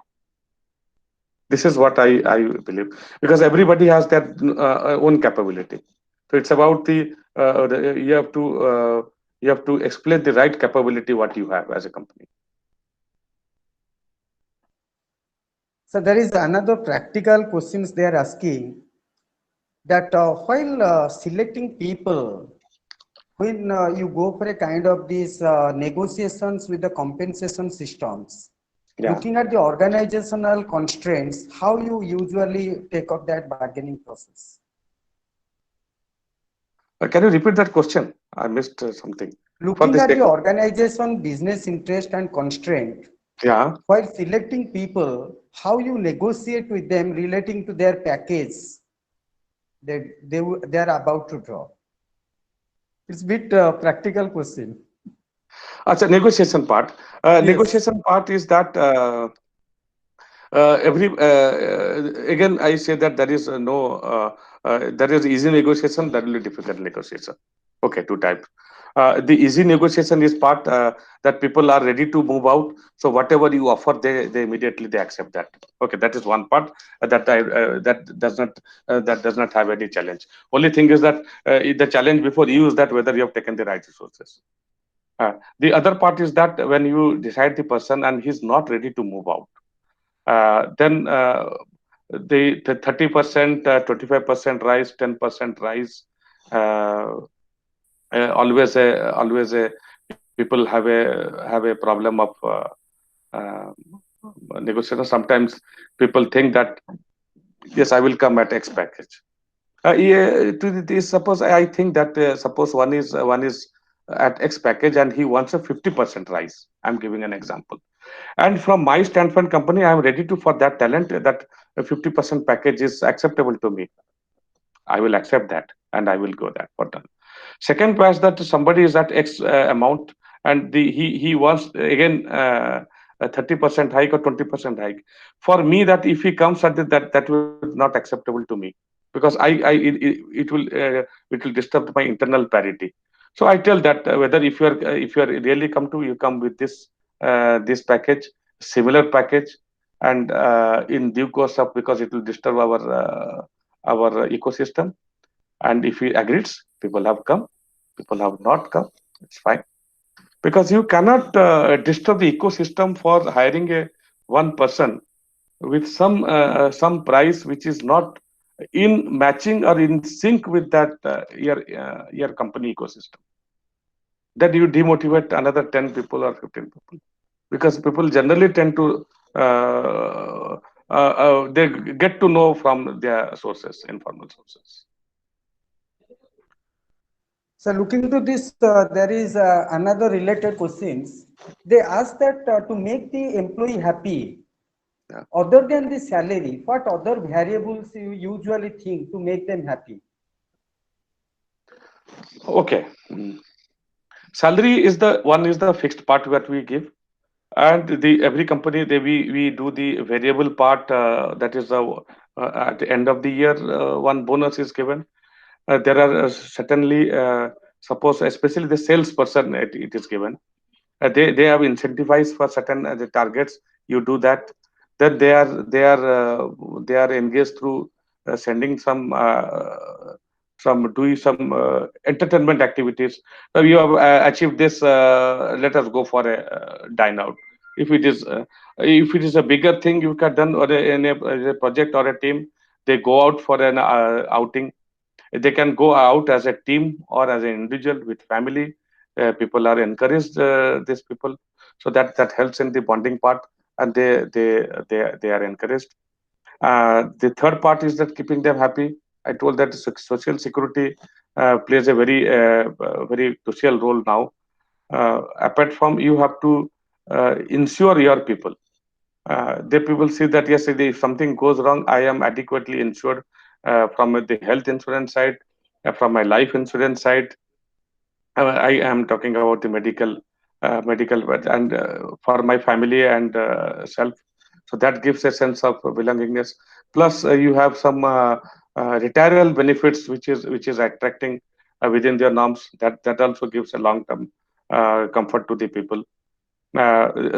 This is what I believe, because everybody has their own capability. So it's about you have to explain the right capability what you have as a company. So there is another practical questions they are asking, that while selecting people, when you go for a kind of these negotiations with the compensation systems, Yeah. looking at the organizational constraints, how you usually take up that bargaining process? Can you repeat that question? I missed something. Looking at the organization business interest and constraint, Yeah. while selecting people, how you negotiate with them relating to their package that they are about to draw? It's a bit practical question. Achha, negotiation part. Yes. Negotiation part is that again I say that there is there is easy negotiation, there will be difficult negotiation. Okay, two types. The easy negotiation is part that people are ready to move out. So whatever you offer, they immediately they accept that. Okay, that is one part that does not have any challenge. Only thing is that the challenge before you is that whether you have taken the right resources. The other part is that when you decide the person and he's not ready to move out, then the 30%, 25% rise, 10% rise, always a people have a problem of uh, negotiation. Sometimes people think that yes, I will come at X package. Yeah, suppose I think that suppose one is at X package and he wants a 50% rise. I'm giving an example. And from my standpoint, company, I am ready to for that talent that a 50% package is acceptable to me. I will accept that and I will go that for done. Second was that somebody is at X amount and he wants again a 30% hike or 20% hike. For me, that if he comes at that will not acceptable to me, because it will disturb my internal parity. So I tell that whether if you are really you come with this package, similar package, and in due course of, because it will disturb our ecosystem, and if he agrees, people have come, people have not come, it's fine, because you cannot disturb the ecosystem for hiring a one person with some price which is not in matching or in sync with that your company ecosystem. Then you demotivate another 10 people or 15 people, because people generally tend to they get to know from their sources, informal sources. So looking to this, there is another related questions. They ask that to make the employee happy, Yeah. other than the salary, what other variables you usually think to make them happy? Okay. Salary is the fixed part that we give, and the every company we do the variable part, that is at the end of the year one bonus is given. There are certainly suppose especially the salesperson, it is given. They have incentivized for certain the targets. You do that, then they are engaged through sending some doing some entertainment activities. So you have achieved this. Let us go for a dine out. If it is a bigger thing you can done, or in a project or a team, they go out for an outing. They can go out as a team or as an individual with family. People are encouraged, these people, so that helps in the bonding part, and they are encouraged. The third part is that keeping them happy. I told that social security plays a very crucial role now. Apart from, you have to insure your people. The people see that yes, if something goes wrong, I am adequately insured, from the health insurance side, from my life insurance side. I am talking about the medical, and for my family and self. So that gives a sense of belongingness. Plus, you have some retirement benefits, which is attracting within their norms. That also gives a long term comfort to the people.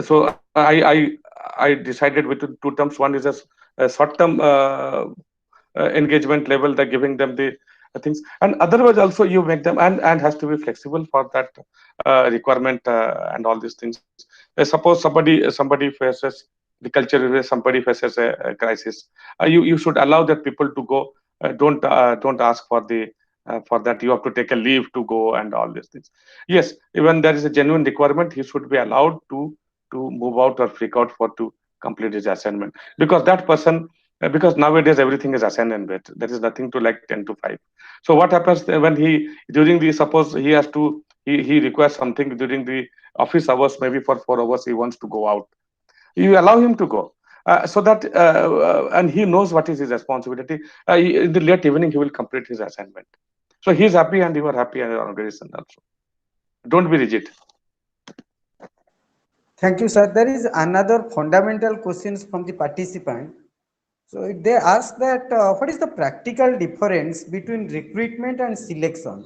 So I decided with two terms. One is a short term engagement level, that giving them the things, and otherwise also you make them, and has to be flexible for that requirement, and all these things. Suppose somebody faces the culture, where somebody faces a crisis, you should allow that people to go. Don't ask for that you have to take a leave to go and all these things. Yes, even there is a genuine requirement, he should be allowed to move out or freak out for to complete his assignment, because that person, because nowadays everything is assigned and based. There is nothing to like 10 to 5. So what happens when he, during the, suppose he has to, he requires something during the office hours, maybe for 4 hours he wants to go out, you allow him to go, so that and he knows what is his responsibility. In the late evening he will complete his assignment, so he is happy and you are happy, and your organization also. Don't be rigid. Thank you, sir. There is another fundamental questions from the participant. So they ask that what is the practical difference between recruitment and selection?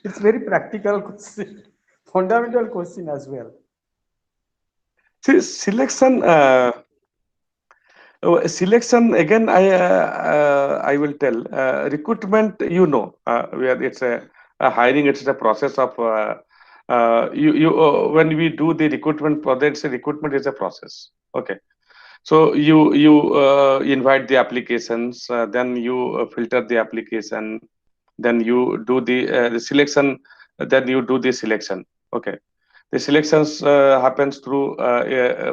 It's very practical question, fundamental question as well. See, selection again. I will tell, recruitment. Where it's a hiring. It's a process of when we do the recruitment projects. Recruitment is a process. Okay. So you invite the applications, then you filter the application, then you do the selection, then you do the selection. Okay, the selections happens through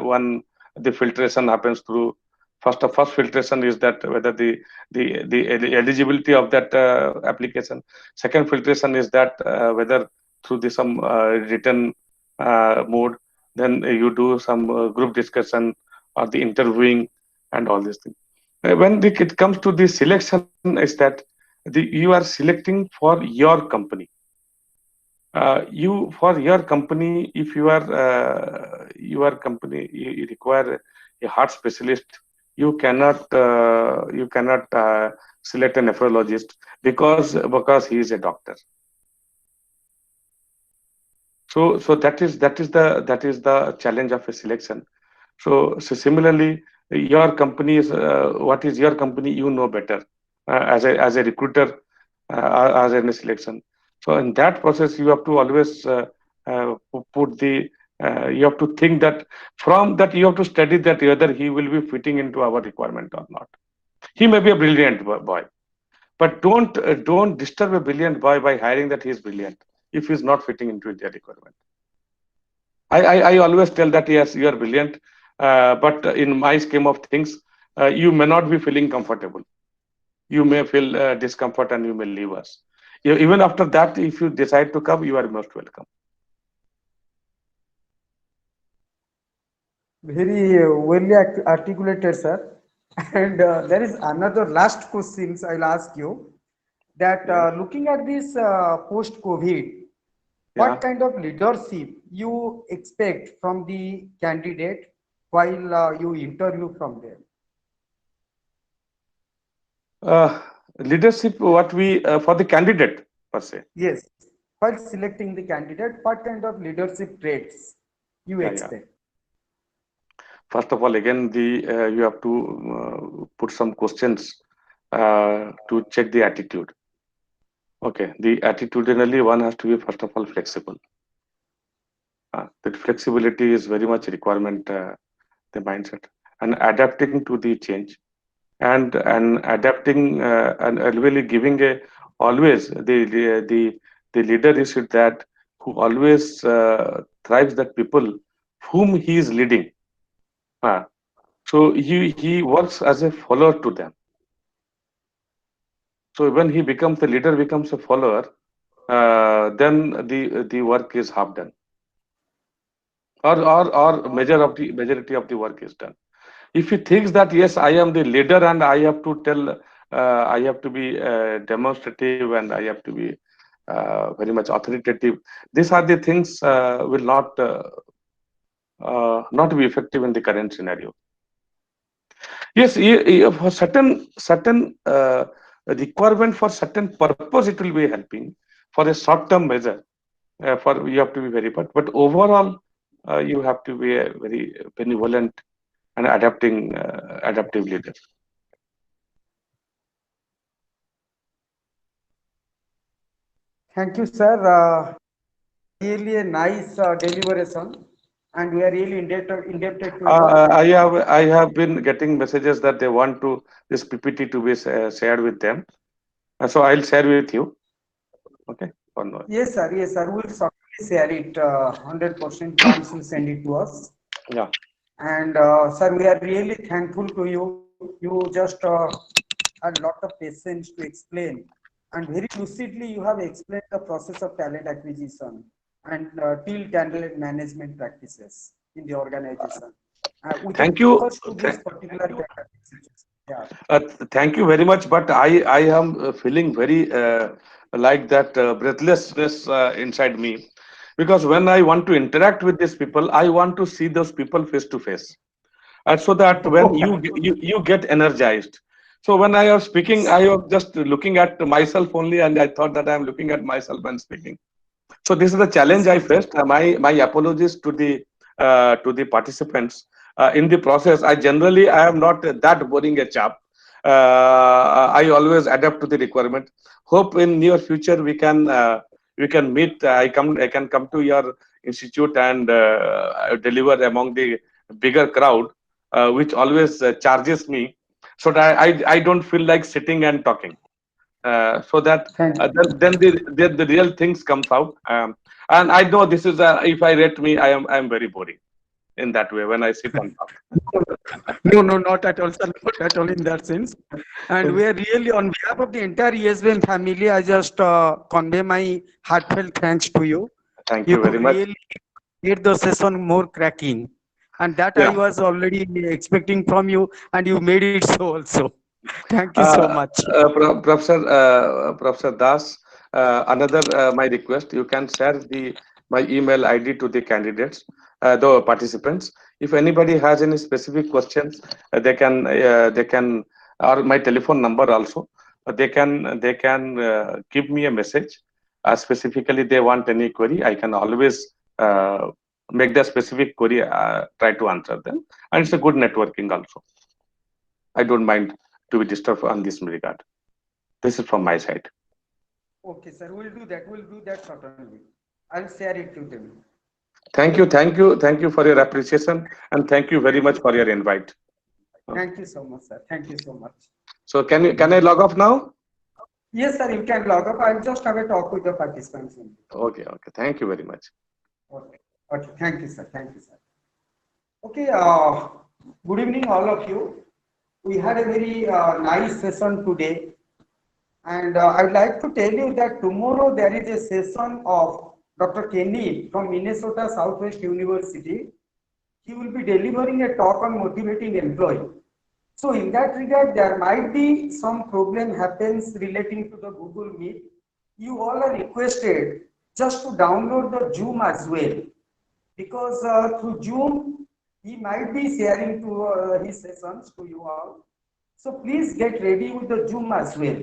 one. The filtration happens through first filtration is that whether the eligibility of that application. Second filtration is that whether through the some written mode. Then you do some group discussion or the interviewing and all these things. When it comes to the selection, is that you are selecting for your company. For your company, if your company you require a heart specialist, you cannot select a nephrologist because he is a doctor. So that is the challenge of a selection. So similarly, your company is what is your company, you know better, as a recruiter, as in a selection. So in that process, you have to always put the you have to think that, from that you have to study that whether he will be fitting into our requirement or not. He may be a brilliant boy, but don't disturb a brilliant boy by hiring that he is brilliant if he is not fitting into their requirement. I always tell that yes, you are brilliant, but in my scheme of things, you may not be feeling comfortable. You may feel discomfort and you may leave us. Even after that, if you decide to come, you are most welcome. Very well articulated, sir. And there is another last questions I'll ask you. That looking at this post-COVID, Yeah. what kind of leadership you expect from the candidate while you interview from them? Leadership, what we for the candidate per se. Yes, while selecting the candidate, what kind of leadership traits you Yeah. expect? First of all, again, you have to put some questions to check the attitude. Okay, the attitudinally one has to be first of all flexible. That flexibility is very much requirement, the mindset, and adapting to the change, and adapting and really giving a always the leader is that who always thrives that people whom he is leading. Uh, so he works as a follower to them. So when he becomes the leader, becomes a follower, then the work is half done, or majority of the work is done. If he thinks that yes, I am the leader and I have to tell, I have to be demonstrative and I have to be very much authoritative, these are the things will not be effective in the current scenario. Yes, for certain requirement for certain purpose, it will be helping for a short-term measure. For you have to be very, but overall, you have to be a very benevolent and adaptive leader. Thank you, sir. Really a nice deliberation, and we are really indebted to I have been getting messages that they want to this PPT to be shared with them, so I'll share with you. Okay. Or not? Yes, sir. Yes, sir. We'll certainly share it 100%. Once you send it to us. Yeah. And sir, we are really thankful to you. You just had a lot of patience to explain, and very lucidly you have explained the process of talent acquisition and till talent management practices in the organization. With Thank a you. focus to this particular situation. Yeah. Thank you very much. But I am feeling very like that breathlessness inside me, because when I want to interact with these people, I want to see those people face to face, and so that when you get energized. So when I was speaking, I was just looking at myself only, and I thought that I am looking at myself when speaking. So this is the challenge I faced. My apologies to the participants. In the process, I am not that boring a chap. I always adapt to the requirement. Hope in near future we can meet. I can come to your institute and deliver among the bigger crowd, which always charges me, so that I don't feel like sitting and talking. So that then the real things comes out. And I know this is if I rate me, I am very boring in that way when I sit on top. No, no, not at all, sir. Not at all in that sense. And we are really, on behalf of the entire ESBM family, I just convey my heartfelt thanks to you. Thank you very much. Really made the session more cracking. And that Yeah. I was already expecting from you, and you made it so also. Thank you so much. Professor Das, another my request, you can share my email ID to the candidates, the participants. If anybody has any specific questions, they can, or my telephone number also. They can give me a message. Specifically, they want any query, I can always make the specific query, try to answer them, and it's a good networking also. I don't mind to be disturbed on this regard. This is from my side. Okay, sir. We'll do that. We'll do that certainly. I'll share it to them. Thank you for your appreciation, and thank you very much for your invite. Thank you so much, sir. Thank you so much. So can I log off now? Yes, sir. You can log up. I'll just have a talk with the participants. Okay. Thank you very much. Okay. Okay. Thank you, sir. Thank you, sir. Okay. Good evening, all of you. We had a very nice session today, and I'd like to tell you that tomorrow there is a session of Dr. Kenny from Minnesota Southwest University. He will be delivering a talk on motivating employee. So in that regard, there might be some problem happens relating to the Google Meet. You all are requested just to download the Zoom as well, because through Zoom, he might be sharing to his sessions to you all. So please get ready with the Zoom as well.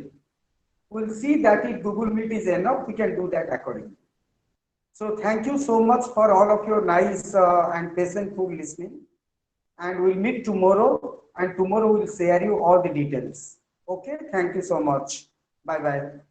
We'll see that if Google Meet is enough, we can do that accordingly. So thank you so much for all of your nice and patientful listening. And we'll meet tomorrow, and tomorrow we'll share you all the details. Okay, thank you so much. Bye-bye.